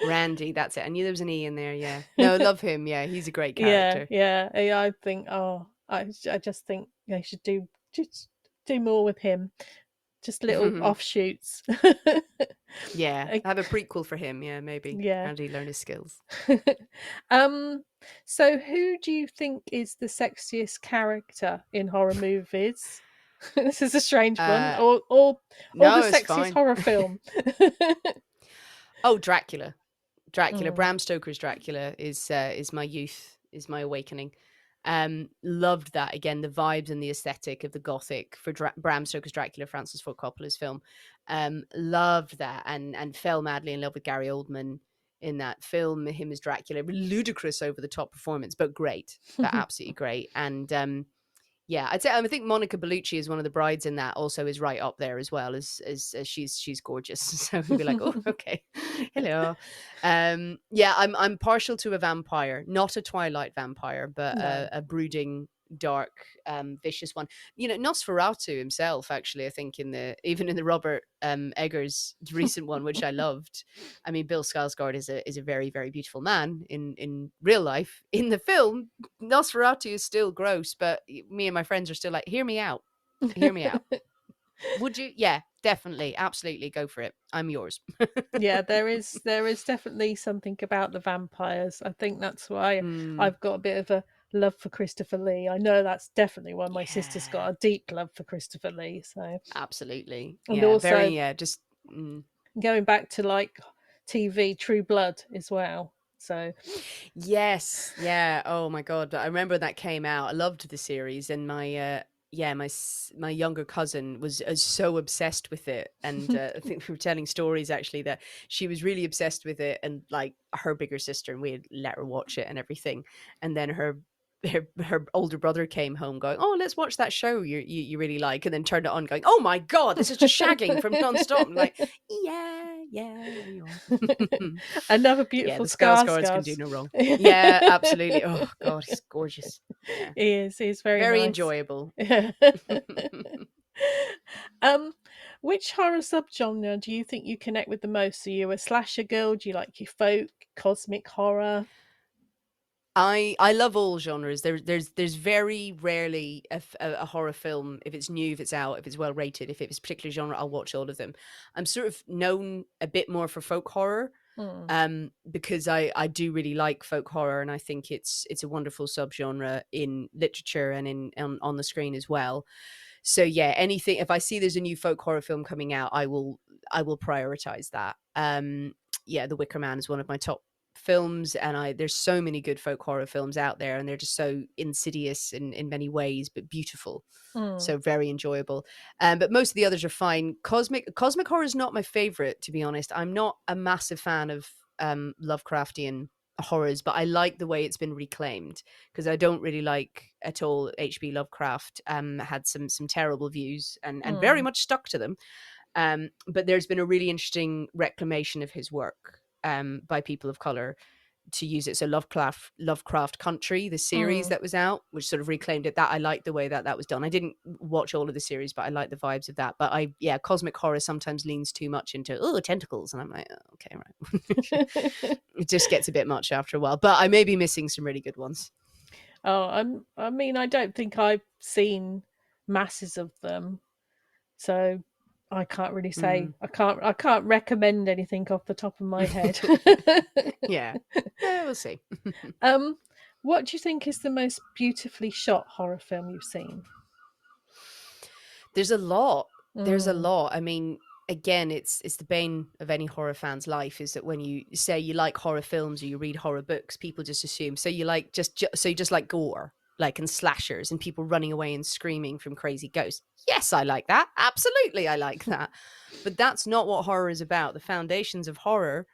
Randy, that's it. I knew there was an E in there. Yeah. No, love him. Yeah, he's a great Yeah, character. yeah. I think. Oh, I just think they should just do more with him. Just little offshoots. Yeah, have a prequel for him. Yeah, maybe. Yeah. How did he learn his skills? So who do you think is the sexiest character in horror movies? This is a strange one. Or No, the it's sexiest fine. horror film. Oh, Dracula. Bram Stoker's Dracula is my youth, is my awakening. Loved that, again, the vibes and the aesthetic of the gothic for Bram Stoker's Dracula, Francis Ford Coppola's film. Loved that, and fell madly in love with Gary Oldman in that film. Him as Dracula, ludicrous over the top performance, but great, but absolutely great. And yeah, I'd say I think Monica Bellucci is one of the brides in that. Also, is right up there as well as she's gorgeous. So we'd be like, oh, okay, hello. Yeah, I'm partial to a vampire, not a Twilight vampire, but a brooding, dark, vicious one. You know, Nosferatu himself, actually, I think even in the Robert Eggers recent one, which I loved. I mean, Bill Skarsgård is a very, very beautiful man in real life. In the film, Nosferatu is still gross, but me and my friends are still like, hear me out. Hear me out. Would you? Yeah, definitely. Absolutely. Go for it. I'm yours. Yeah, there is definitely something about the vampires. I think that's why I've got a bit of a love for Christopher Lee. I know that's definitely why my sister's got a deep love for Christopher Lee. So absolutely. and Yeah. also Very, yeah. Just going back to like TV True Blood as well. So yes. Yeah. Oh my God. I remember that came out. I loved the series, and my younger cousin was so obsessed with it, and I think we were telling stories actually that she was really obsessed with it, and like her bigger sister, and we had let her watch it and everything, and then her older brother came home going, oh, let's watch that show you really like, and then turned it on going, oh my God, this is just shagging from nonstop. I'm like, yeah, we are. Another Yeah, beautiful the Skarsgårds can do no wrong. Yeah, absolutely. Oh God, he's gorgeous. Yeah, he's very very nice. enjoyable. Which horror subgenre do you think you connect with the most? Are you a slasher girl? Do you like your folk, cosmic horror? I love all genres. There's very rarely a horror film, if it's new, if it's out, if it's well rated, if it's a particular genre, I'll watch all of them. I'm sort of known a bit more for folk horror, because I do really like folk horror, and I think it's a wonderful subgenre in literature and on the screen as well. So yeah, anything, if I see there's a new folk horror film coming out, I will prioritize that. Yeah, The Wicker Man is one of my top films, and there's so many good folk horror films out there, and they're just so insidious in many ways, but beautiful. So very enjoyable. But most of the others are fine. Cosmic horror is not my favorite, to be honest. I'm not a massive fan of Lovecraftian horrors, but I like the way it's been reclaimed, because I don't really like at all H.P. Lovecraft. Had some terrible views, and very much stuck to them. But there's been a really interesting reclamation of his work by people of color to use it. So Lovecraft Country, the series that was out, which sort of reclaimed it. That I like the way that was done. I didn't watch all of the series, but I like the vibes of that. But cosmic horror sometimes leans too much into tentacles, and I'm like, oh, okay, right. It just gets a bit much after a while. But I may be missing some really good ones. Oh, I mean, I don't think I've seen masses of them, so I can't really say. I can't recommend anything off the top of my head. Yeah, we'll see. What do you think is the most beautifully shot horror film you've seen? There's a lot. I mean, again, it's the bane of any horror fan's life, is that when you say you like horror films or you read horror books, people just assume, so you like so you just like gore, like, and slashers and people running away and screaming from crazy ghosts. Yes, I like that. Absolutely, I like that. But that's not what horror is about. The foundations of horror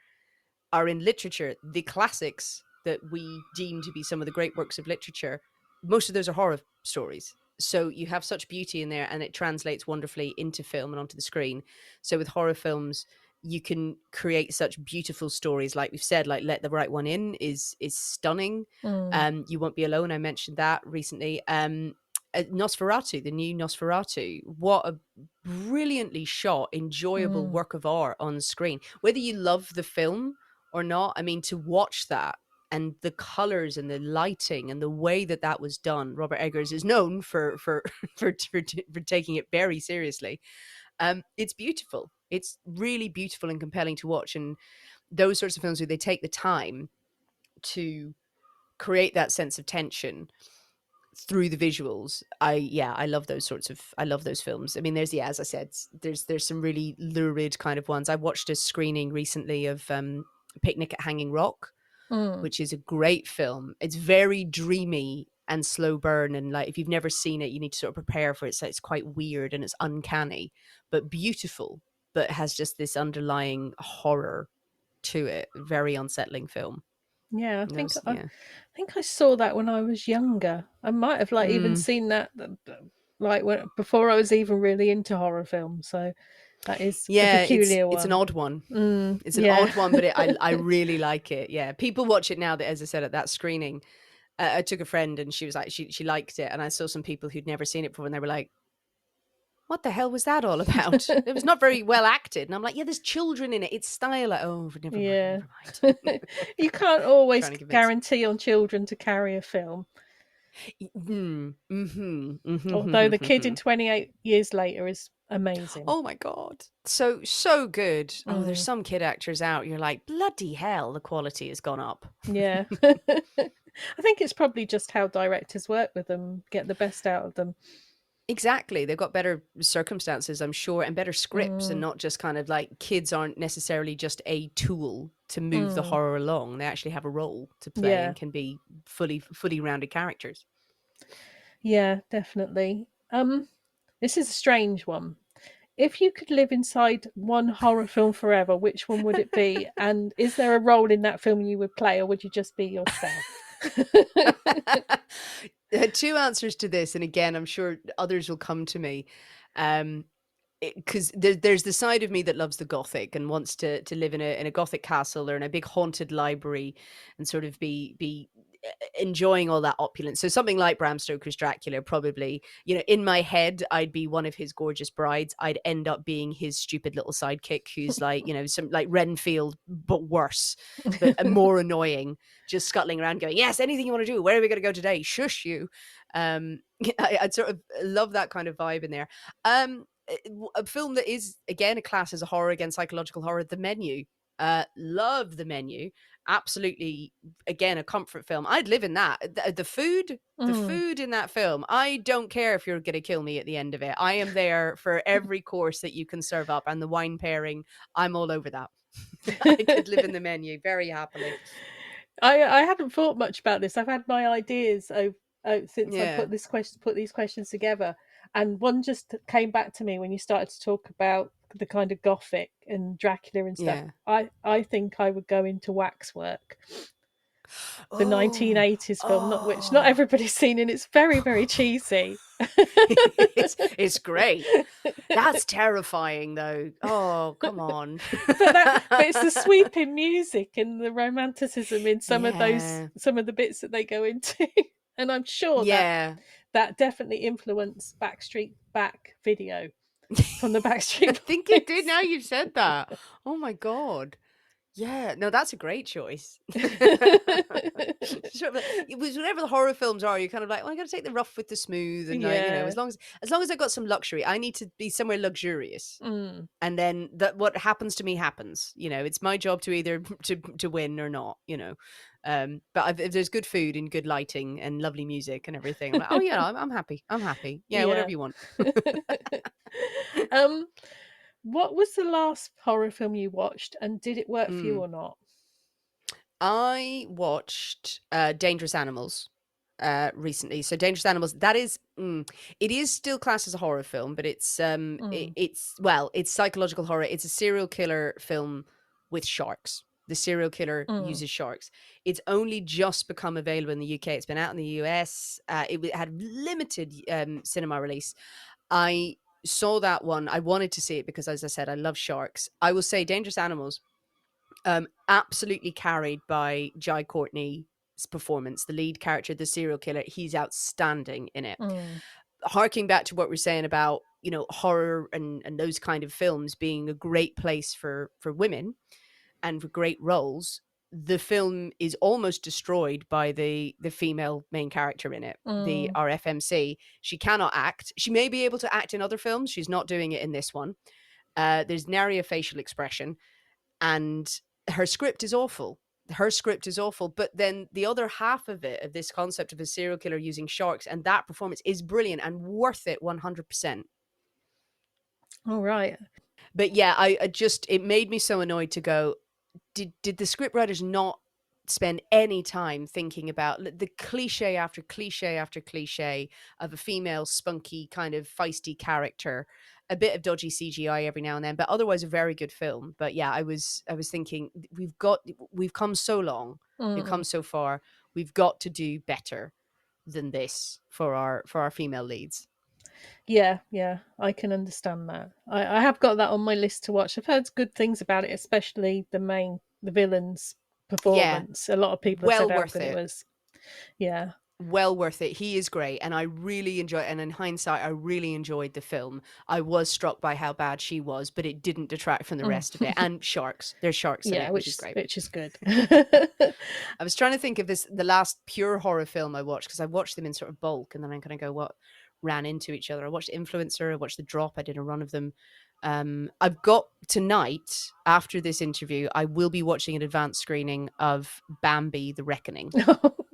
are in literature. The classics that we deem to be some of the great works of literature, most of those are horror stories. So you have such beauty in there, and it translates wonderfully into film and onto the screen. So with horror films, you can create such beautiful stories. Like we've said, like Let the Right One In is stunning. You Won't Be Alone, I mentioned that recently. Nosferatu, the new Nosferatu, what a brilliantly shot, enjoyable work of art on screen. Whether you love the film or not, I mean, to watch that and the colors and the lighting and the way that that was done. Robert Eggers is known for for taking it very seriously. It's beautiful. It's really beautiful and compelling to watch. And those sorts of films where they take the time to create that sense of tension through the visuals, I love those films. I mean, there's, as I said, there's some really lurid kind of ones. I watched a screening recently of Picnic at Hanging Rock, which is a great film. It's very dreamy and slow burn, and like, if you've never seen it, you need to sort of prepare for it. So it's quite weird and it's uncanny, but beautiful, but has just this underlying horror to it. Very unsettling film. Yeah, I think I saw that when I was younger. I might have like even seen that like before I was even really into horror films. So that is a peculiar one. It's an odd one. It's an odd one, but I really like it. Yeah, people watch it now. That, as I said, at that screening, I took a friend and she was like, she liked it, and I saw some people who'd never seen it before, and they were like, what the hell was that all about? It was not very well acted. And I'm like, yeah, there's children in it. It's style. Like, oh, never mind, never mind. You can't always guarantee on children to carry a film. Although the kid in 28 Years Later is amazing. Oh my God. So good. Oh, there's some kid actors out. You're like, bloody hell, the quality has gone up. Yeah. I think it's probably just how directors work with them, get the best out of them. Exactly. They've got better circumstances, I'm sure, and better scripts, and not just kind of like, kids aren't necessarily just a tool to move the horror along. They actually have a role to play and can be fully rounded characters. Yeah, definitely. This is a strange one. If you could live inside one horror film forever, which one would it be? And is there a role in that film you would play, or would you just be yourself? Two answers to this, and again, I'm sure others will come to me. Because there's the side of me that loves the Gothic and wants to live in a Gothic castle or in a big haunted library and sort of be enjoying all that opulence. So something like Bram Stoker's Dracula, probably, in my head, I'd be one of his gorgeous brides. I'd end up being his stupid little sidekick who's like, some like Renfield, but worse, but more annoying, just scuttling around going, yes, anything you want to do. Where are we going to go today? Shush you. I'd sort of love that kind of vibe in there. A film that is, again, a class as a horror, again, psychological horror, The Menu. Love The Menu. Absolutely, again, a comfort film. I'd live in that. The food in that film, I don't care if you're going to kill me at the end of it. I am there for every course that you can serve up, and the wine pairing, I'm all over that. I could live in The Menu very happily. I haven't thought much about this. I've had my ideas since I put these questions together, and one just came back to me when you started to talk about the kind of Gothic and Dracula and stuff. I think I would go into Waxwork, the 1980s film, which not everybody's seen, and it's very, very cheesy. It's great. That's terrifying, though. Oh, come on. but it's the sweeping music and the romanticism in some of the bits that they go into, and I'm sure that definitely influenced Back video from the Backstreet Boys. I think it did, now you've said that. Oh my God. Yeah, no, that's a great choice. Whatever the horror films are, you're kind of like, well, I got to take the rough with the smooth, and like, as long as I've got some luxury, I need to be somewhere luxurious, and then what happens to me happens. It's my job to either to win or not. But if there's good food and good lighting and lovely music and everything, I'm like, oh yeah, I'm happy. Yeah, whatever you want. What was the last horror film you watched, and did it work for you or not? I watched Dangerous Animals recently. So Dangerous Animals, that is it is still classed as a horror film, but it's it's psychological horror. It's a serial killer film with sharks. The serial killer uses sharks. It's only just become available in the UK. It's been out in the US. It had limited cinema release. I saw that one. I wanted to see it because, as I said, I love sharks. I will say Dangerous Animals, absolutely carried by Jai Courtney's performance, the lead character, the serial killer. He's outstanding in it. Harking back to what we're saying about, you know, horror and those kind of films being a great place for women and for great roles, the film is almost destroyed by the female main character in it, the RFMC. She cannot act. She may be able to act in other films. She's not doing it in this one. There's nary a facial expression, and her script is awful. But then the other half of it, of this concept of a serial killer using sharks, and that performance is brilliant and worth it 100%. All right. But yeah, I just, it made me so annoyed to go, did the scriptwriters not spend any time thinking about the cliche after cliche after cliche of a female spunky kind of feisty character, a bit of dodgy CGI every now and then, but otherwise a very good film. But yeah, I was thinking, we've come so long, we've come so far, we've got to do better than this for our female leads. Yeah, I can understand that. I have got that on my list to watch. I've heard good things about it, especially the villain's performance. A lot of people have said how good it was. Yeah. Well worth it. He is great, and I really enjoy it. And in hindsight, I really enjoyed the film. I was struck by how bad she was, but it didn't detract from the rest of it. And sharks. There's sharks in it, which is great. Which is good. I was trying to think of the last pure horror film I watched, because I watched them in sort of bulk, and then I'm going to go, what ran into each other? I watched Influencer, I watched The Drop, I did a run of them. I've got tonight, after this interview, I will be watching an advanced screening of Bambi: The Reckoning.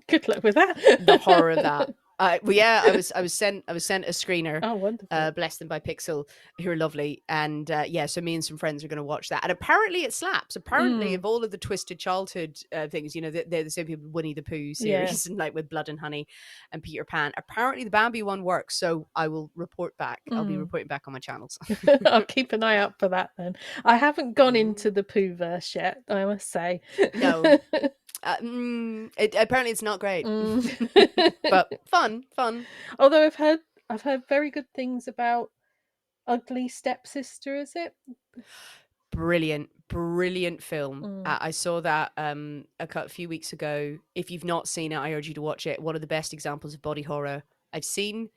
Good luck with that. The horror of that. I was sent a screener. Oh, wonderful. Blessed them by Pixel, who are lovely. And so me and some friends are going to watch that. And apparently it slaps. Apparently, of all of the twisted childhood things, you know, they're the same people with Winnie the Pooh series and like with Blood and Honey and Peter Pan. Apparently the Bambi one works. So I will report back. I'll be reporting back on my channels. I'll keep an eye out for that then. I haven't gone into the Pooh verse yet, I must say. No. Apparently it's not great, but fun. Although I've heard very good things about Ugly Stepsister. Is it? Brilliant film. I saw that a few weeks ago. If you've not seen it, I urge you to watch it. One of the best examples of body horror I've seen.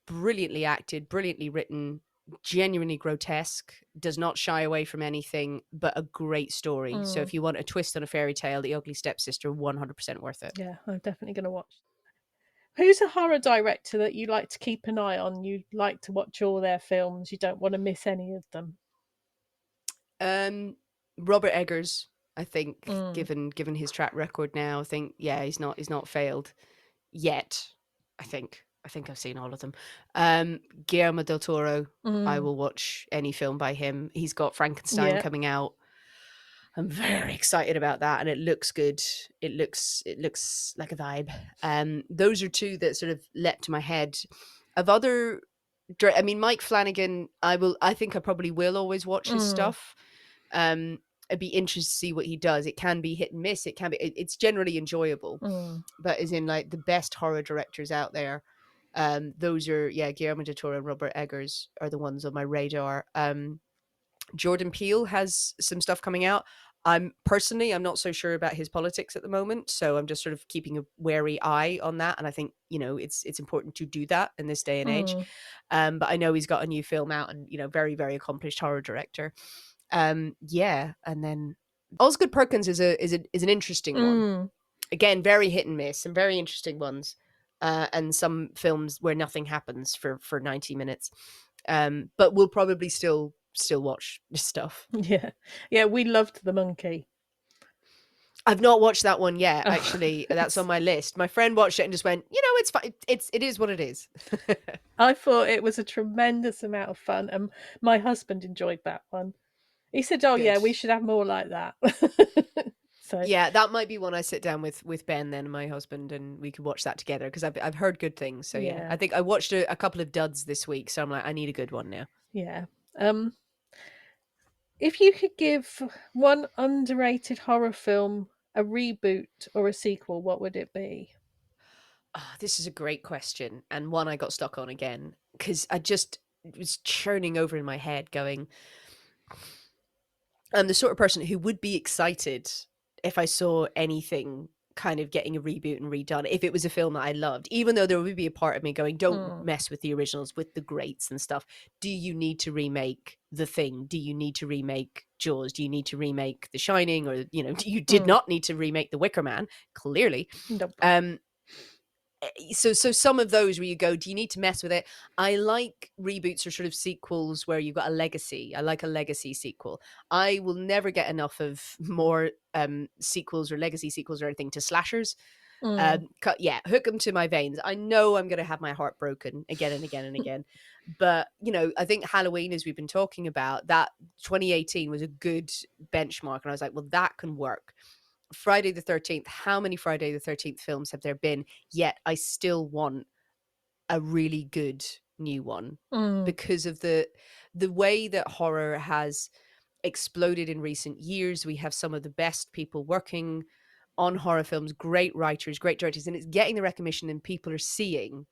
Brilliantly acted, brilliantly written, genuinely grotesque, does not shy away from anything, but a great story. So if you want a twist on a fairy tale, The Ugly Stepsister, 100% worth it. Yeah, I'm definitely going to watch. Who's a horror director that you like to keep an eye on? You like to watch all their films, you don't want to miss any of them? Robert Eggers, I think, given his track record now, I think, yeah, he's not failed yet. I think I've seen all of them. Guillermo del Toro, I will watch any film by him. He's got Frankenstein coming out. I'm very excited about that, and it looks good. It looks like a vibe. Those are two that sort of leapt to my head. Of other, I mean, Mike Flanagan, I think I probably will always watch his stuff. I'd be interested to see what he does. It can be hit and miss. It's generally enjoyable, but as in like the best horror directors out there. Those are Guillermo del Toro and Robert Eggers are the ones on my radar. Jordan Peele has some stuff coming out. I'm not so sure about his politics at the moment, so I'm just sort of keeping a wary eye on that. And I think, you know, it's important to do that in this day and age. But I know he's got a new film out, and, you know, very, very accomplished horror director. And then Osgood Perkins is an interesting one. Again, very hit and miss, some very interesting ones. And some films where nothing happens for 90 minutes. But we'll probably still watch this stuff. Yeah, we loved The Monkey. I've not watched that one yet, Oh, actually. That's on my list. My friend watched it and just went, it's fine. It is what it is. I thought it was a tremendous amount of fun, and my husband enjoyed that one. He said, "Oh yeah, Good. we should have more like that." So Yeah, that might be one I sit down with Ben then and my husband, and we could watch that together, because I've heard good things. So yeah, I yeah, think I watched a couple of duds this week, so I'm like, I need a good one now. yeah. If you could give one underrated horror film a reboot or a sequel, what would it be? Oh, this is a great question, and one I got stuck on again, because I just was churning over in my head going, I'm the sort of person who would be excited if I saw anything kind of getting a reboot and redone, if it was a film that I loved, even though there would be a part of me going, don't Mm, mess with the originals, with the greats and stuff. Do you need to remake The Thing? Do you need to remake Jaws? Do you need to remake The Shining? Or, you did not need to remake The Wicker Man, clearly. nope. So some of those where you go, do you need to mess with it? I like reboots or sort of sequels where you've got a legacy. I like a legacy sequel. I will never get enough of more sequels or legacy sequels or anything to slashers. Mm, Hook them to my veins. I know I'm going to have my heart broken again and again and again. But, I think Halloween, as we've been talking about, that 2018 was a good benchmark. And I was like, well, that can work. Friday the 13th, how many Friday the 13th films have there been? Yet I still want a really good new one, mm, because of the way that horror has exploded in recent years. We have some of the best people working on horror films, great writers, great directors, and it's getting the recognition, and people are seeing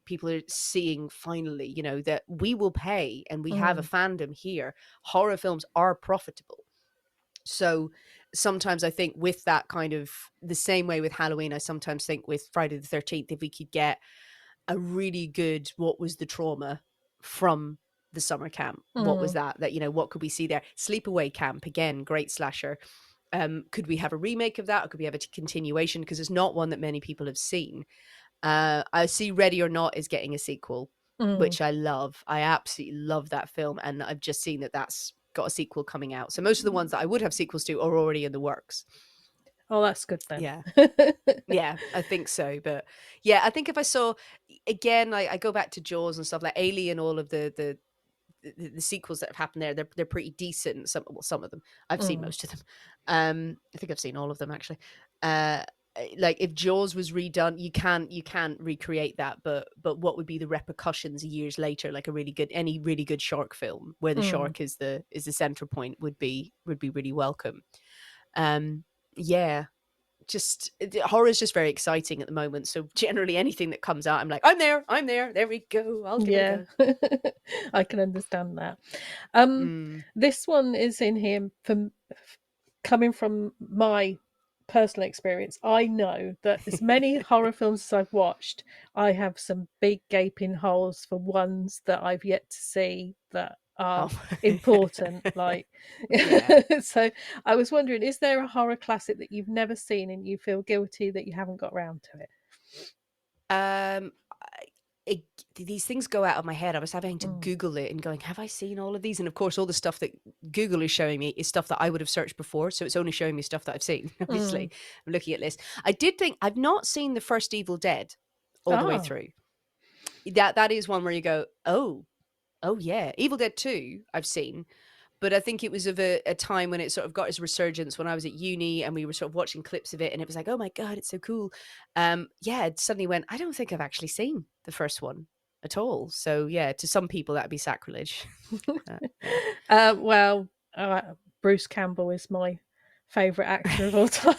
finally, that we will pay, and we have a mm, fandom here. Horror films are profitable. So sometimes I think with that kind of the same way with Halloween, I sometimes think with Friday the 13th, if we could get a really good, what was the trauma from the summer camp? What was mm, that, what could we see there? Sleepaway Camp, again, great slasher. Could we have a remake of that, or could we have a continuation? Because it's not one that many people have seen. I see Ready or Not is getting a sequel, mm. which I love. I absolutely love that film, and I've just seen that that's got a sequel coming out. So most of the ones that I would have sequels to are already in the works. Oh, that's good then. Yeah. Yeah, I think so. But yeah, I think if I saw, again, I go back to Jaws and stuff like Alien, all of the sequels that have happened there, they're pretty decent. Some of them I've seen, Mm, most of them. I think I've seen all of them, actually. uh like, if Jaws was redone, you can't recreate that, but what would be the repercussions years later? Like any really good shark film where the mm. shark is the central point would be really welcome. Yeah, just horror is just very exciting at the moment, so generally anything that comes out, I'm like, there we go, I'll give it a Yeah, go. I can understand that. Um, Mm. this one is in here from coming from my personal experience. I know that as many horror films as I've watched, I have some big gaping holes for ones that I've yet to see that are Oh. important. Like, Yeah. so I was wondering, is there a horror classic that you've never seen and you feel guilty that you haven't got round to it? um it, these things go out of my head. I was having to Mm, Google it and going, have I seen all of these? And of course, all the stuff that Google is showing me is stuff that I would have searched before. So it's only showing me stuff that I've seen. mm. Obviously, I'm looking at lists. I did think I've not seen the first Evil Dead all the way Ah, through. That is one where you go, oh yeah. Evil Dead 2, I've seen. But I think it was of a time when it sort of got its resurgence when I was at uni, and we were sort of watching clips of it, and it was like, oh my God, it's so cool. Yeah, it suddenly went, I don't think I've actually seen the first one at all. So yeah, to some people that'd be sacrilege. Yeah. well, uh, Bruce Campbell is my favourite actor of all time.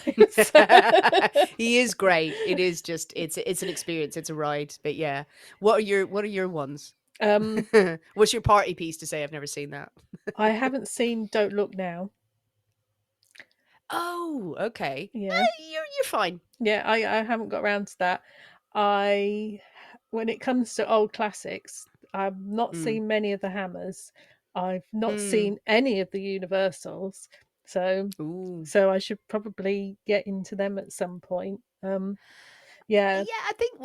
He is great. It is just it's an experience, it's a ride. But yeah. What are your ones? um, What's your party piece to say I've never seen that? I haven't seen Don't Look Now. Oh, okay. Yeah, You're fine. yeah, I haven't got around to that. I, when it comes to old classics, I've not Mm. seen many of the Hammers. I've not Mm. seen any of the Universals. So, Ooh. so I should probably get into them at some point. Yeah. Yeah, I think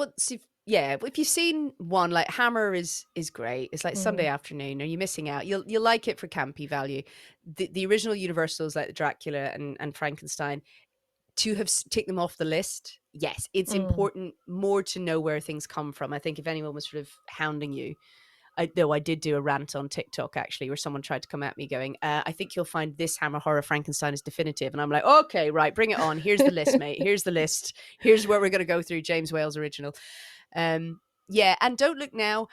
if you've seen one, like Hammer is great. It's like Sunday Mm, afternoon. Are you missing out? You'll like it for campy value. The original Universals, like Dracula and Frankenstein, to have take them off the list, yes, it's important more to know where things come from. I think if anyone was sort of hounding you, though I did do a rant on TikTok actually, where someone tried to come at me going, I think you'll find this Hammer Horror Frankenstein is definitive. And I'm like, okay, right, bring it on. Here's the list, mate. Here's the list. Here's where we're going to go through James Whale's original. Yeah, and Don't Look Now.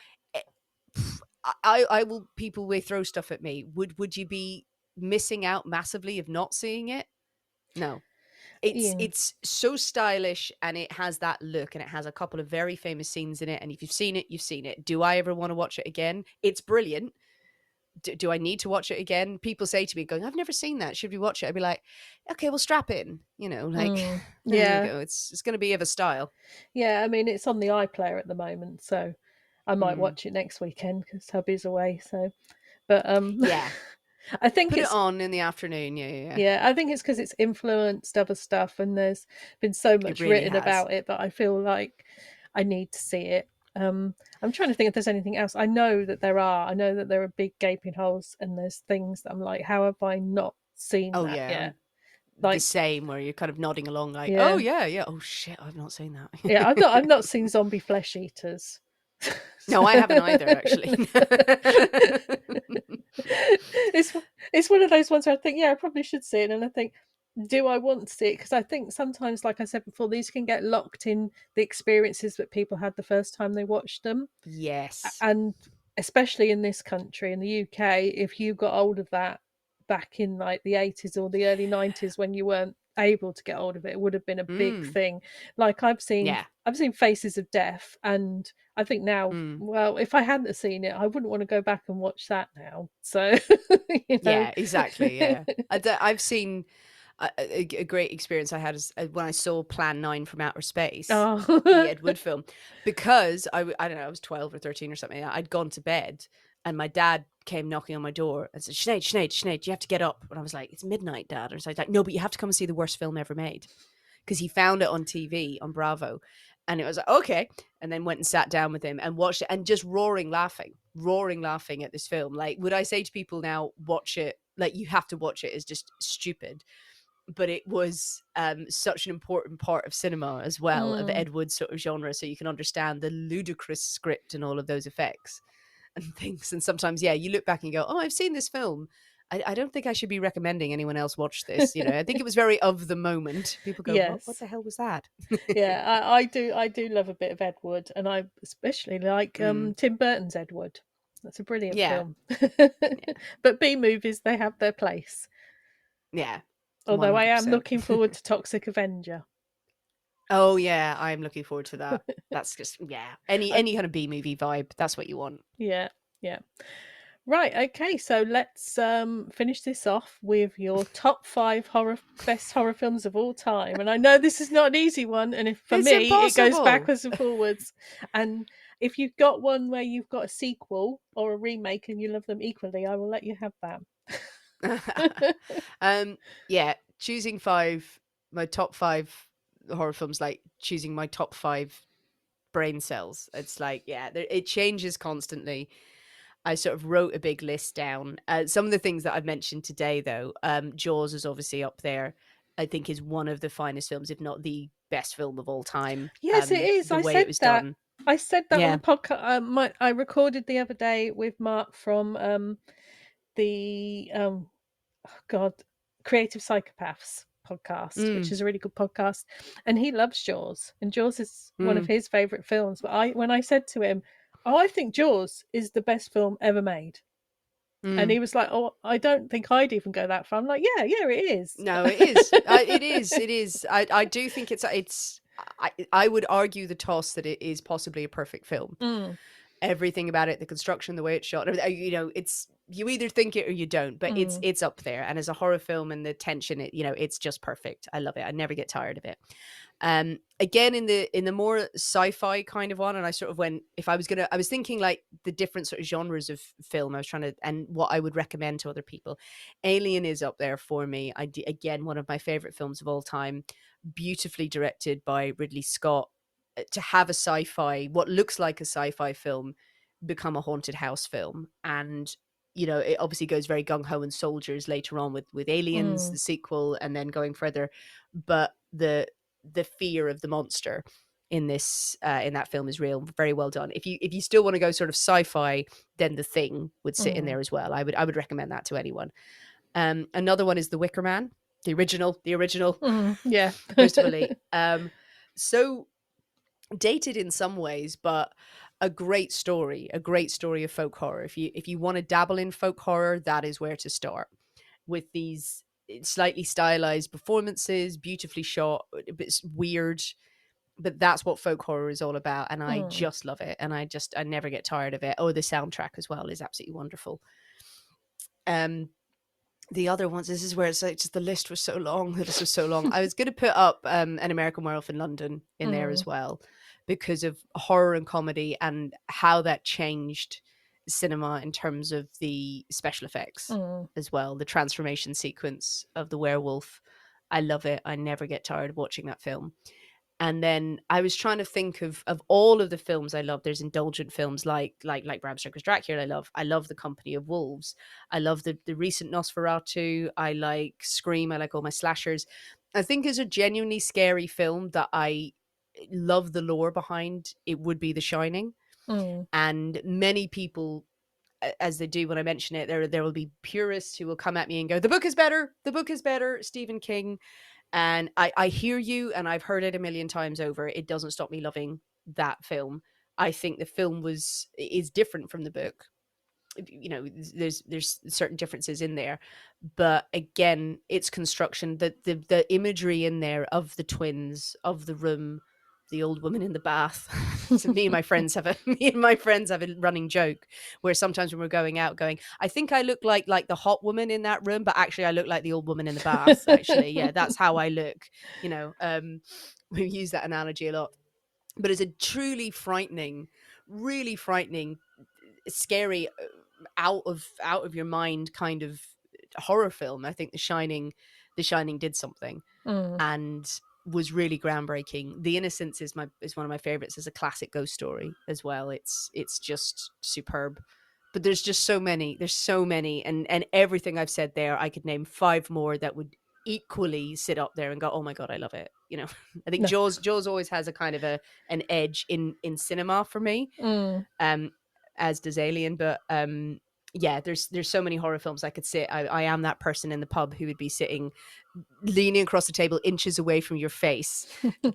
I will, people will throw stuff at me. Would you be missing out massively of not seeing it? No. It's so stylish, and it has that look, and it has a couple of very famous scenes in it. And if you've seen it, you've seen it. Do I ever want to watch it again? It's brilliant. Do I need to watch it again? People say to me, going, I've never seen that. Should we watch it? I'd be like, okay, well, strap in. You know, like, there you go. It's going to be of a style. Yeah, I mean, it's on the iPlayer at the moment, so I might watch it next weekend because hubby's away. So, but yeah. I think Put it's it on in the afternoon. Yeah. Yeah, I think it's because it's influenced other stuff, and there's been so much really written has. about it that I feel like I need to see it. I'm trying to think if there's anything else. I know that there are. I know that there are big gaping holes, and there's things that I'm like, how have I not seen that yet? Like, the same, where you're kind of nodding along, like, Yeah. oh yeah. Oh shit, I've not seen that. Yeah, I've not seen Zombie Flesh Eaters. No, I haven't either, actually. It's one of those ones where I think, yeah, I probably should see it, and I think, do I want to see it? Because I think sometimes, like I said before, these can get locked in the experiences that people had the first time they watched them. Yes. And especially in this country, in the UK, if you got hold of that back in like the 80s or the early 90s when you weren't able to get hold of it, it would have been a big thing. Like I've seen Faces of Death, and I think now, well, if I hadn't seen it, I wouldn't want to go back and watch that now. So you know. Yeah, exactly. Yeah, I've seen a great experience I had when I saw Plan 9 from Outer Space, the Ed Wood film, because I don't know, I was 12 or 13 or something. I'd gone to bed, and my dad came knocking on my door and said, Sinead, you have to get up. And I was like, it's midnight, Dad. And so I was like, no, but you have to come and see the worst film ever made, because he found it on TV on Bravo. And it was like, okay. And then went and sat down with him and watched it, and just roaring laughing at this film. Like, would I say to people now, watch it? Like, you have to watch it, is just stupid. But it was such an important part of cinema as well, of Ed Wood's sort of genre, so you can understand the ludicrous script and all of those effects and things. And sometimes, yeah, you look back and go, oh, I've seen this film. I don't think I should be recommending anyone else watch this. You know, I think it was very of the moment. People go, Yes. what the hell was that? Yeah, I do love a bit of Ed Wood, and I especially like Tim Burton's Ed Wood. That's a brilliant film. But B movies, they have their place. Yeah. Although 100%. I am looking forward to Toxic Avenger. Oh yeah, I'm looking forward to that. That's just any kind of B movie vibe. That's what you want. Yeah. Right, okay, so let's finish this off with your top 5 best horror films of all time. And I know this is not an easy one, and for me, it goes backwards and forwards. And if you've got one where you've got a sequel or a remake and you love them equally, I will let you have that. Choosing my top 5 horror films, like choosing my top 5 brain cells. It's like, it changes constantly. I sort of wrote a big list down. Some of the things that I've mentioned today, though, Jaws is obviously up there. I think is one of the finest films, if not the best film of all time. Yes, it is. The way it was done. I said that on the podcast. I recorded the other day with Mark from the Creative Psychopaths podcast, which is a really good podcast, and he loves Jaws, and Jaws is one of his favorite films. But when I said to him, oh, I think Jaws is the best film ever made. And he was like, oh, I don't think I'd even go that far. I'm like, yeah, it is. No, it is. It is. I do think it's. I would argue the toss that it is possibly a perfect film. Everything about it, the construction, the way it's shot, you know, it's, you either think it or you don't, but it's up there. And as a horror film, and the tension, it's just perfect. I love it. I never get tired of it. Again, in the more sci-fi kind of one, and I sort of went, I was thinking like the different sort of genres of film I was trying to, and what I would recommend to other people. Alien is up there for me. Again, one of my favorite films of all time, beautifully directed by Ridley Scott. To have a sci-fi, what looks like a sci-fi film, become a haunted house film. And it obviously goes very gung-ho and soldiers later on with Aliens, the sequel, and then going further. But the fear of the monster in this in that film is real. Very well done. If you still want to go sort of sci-fi, then The Thing would sit in there as well. I would recommend that to anyone. Another one is The Wicker Man, the original Yeah. Christopher Lee. So dated in some ways, but a great story of folk horror. If you want to dabble in folk horror, that is where to start, with these slightly stylized performances, beautifully shot, a bit weird, but that's what folk horror is all about, and I just love it, and I never get tired of it. Oh, the soundtrack as well is absolutely wonderful. The other ones, this is where it's like just the list was so long. I was going to put up An American Werewolf in London in there as well, because of horror and comedy and how that changed cinema in terms of the special effects as well. The transformation sequence of the werewolf, I love it. I never get tired of watching that film. And then I was trying to think of all of the films I love. There's indulgent films like Bram Stoker's Dracula. I love The Company of Wolves. I love the recent Nosferatu. I like Scream. I like all my slashers. I think as a genuinely scary film that I love the lore behind, it would be The Shining. And many people, as they do when I mention it, there will be purists who will come at me and go, the book is better, Stephen King. And I hear you, and I've heard it a million times over. It doesn't stop me loving that film. I think the film is different from the book. You know, there's certain differences in there, but again, its construction, the imagery in there of the twins, of the room, the old woman in the bath. So me and my friends have a running joke where sometimes when we're going out, I think I look like the hot woman in that room, but actually I look like the old woman in the bath. Actually, yeah, that's how I look. You know, we use that analogy a lot. But it's a truly frightening, really frightening, scary, out of your mind kind of horror film. I think The Shining did something and was really groundbreaking. The Innocents is one of my favorites as a classic ghost story as well. It's just superb. But there's just so many. There's so many, and everything I've said there, I could name 5 more that would equally sit up there and go, oh my god, I love it. You know, I think Jaws always has a kind of an edge in cinema for me, as does Alien. But yeah, there's so many horror films I could sit. I am that person in the pub who would be sitting, leaning across the table inches away from your face,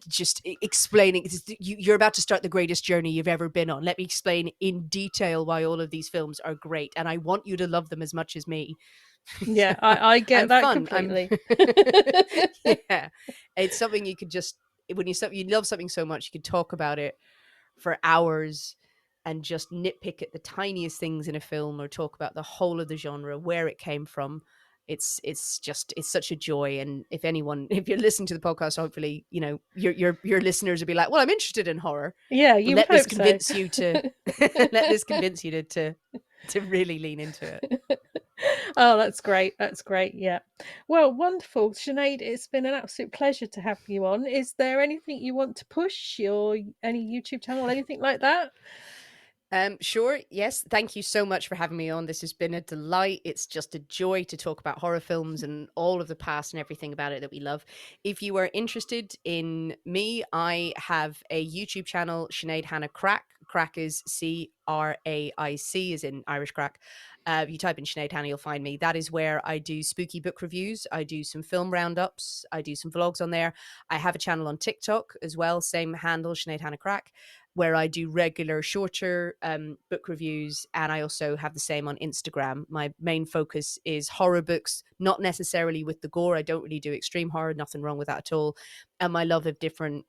just explaining, you're about to start the greatest journey you've ever been on. Let me explain in detail why all of these films are great, and I want you to love them as much as me. Yeah, I get that completely. Yeah, it's something you could just, when you love something so much, you could talk about it for hours and just nitpick at the tiniest things in a film, or talk about the whole of the genre, where it came from. It's such a joy. And if you're listening to the podcast, hopefully, you know, your listeners will be like, well, I'm interested in horror. Yeah, you let this convince you to let this convince you to really lean into it. Oh, that's great. Yeah. Well, wonderful. Sinead, it's been an absolute pleasure to have you on. Is there anything you want to push, or any YouTube channel, anything like that? Sure. Yes. Thank you so much for having me on. This has been a delight. It's just a joy to talk about horror films and all of the past and everything about it that we love. If you are interested in me, I have a YouTube channel, Sinead Hanna Crack. Crack is CRAIC, as in Irish crack. If you type in Sinead Hanna, you'll find me. That is where I do spooky book reviews. I do some film roundups. I do some vlogs on there. I have a channel on TikTok as well, same handle, Sinead Hanna Crack, where I do regular shorter book reviews. And I also have the same on Instagram. My main focus is horror books, not necessarily with the gore. I don't really do extreme horror, nothing wrong with that at all. And my love of different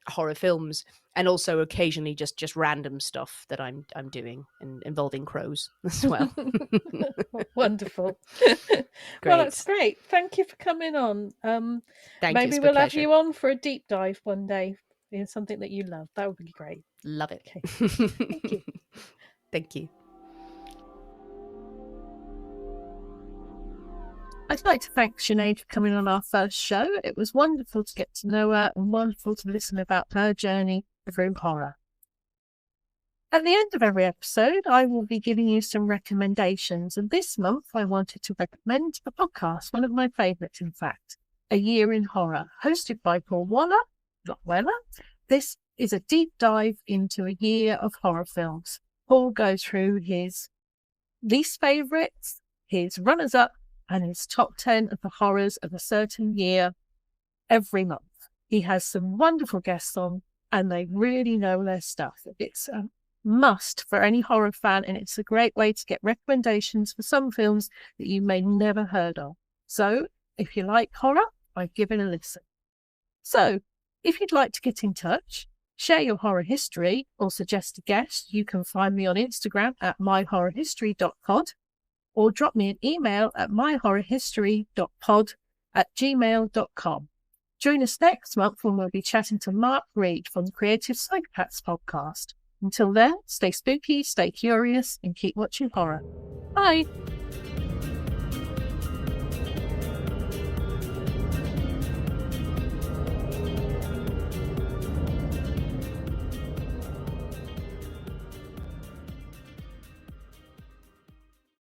horror films, and also occasionally just random stuff that I'm doing, and involving crows as well. Wonderful. Great. Well, that's great. Thank you for coming on. Maybe we'll have you on for a deep dive one day in something that you love. That would be great. Love it. Okay. Thank you. Thank you. I'd like to thank Sinead for coming on our first show. It was wonderful to get to know her and wonderful to listen about her journey through horror. At the end of every episode, I will be giving you some recommendations, and this month I wanted to recommend a podcast, one of my favourites in fact. A Year in Horror, hosted by Paul Weller. This is a deep dive into a year of horror films. Paul goes through his least favourites, his runners-up, and his top 10 of the horrors of a certain year every month. He has some wonderful guests on, and they really know their stuff. It's a must for any horror fan, and it's a great way to get recommendations for some films that you may never heard of. So, if you like horror, I'd give it a listen. So, if you'd like to get in touch, share your horror history, or suggest a guest, you can find me on Instagram at myhorrorhistory.pod, or drop me an email at myhorrorhistory.pod@gmail.com. Join us next month when we'll be chatting to Mark Reid from the Creative Psychopaths podcast. Until then, stay spooky, stay curious, and keep watching horror. Bye!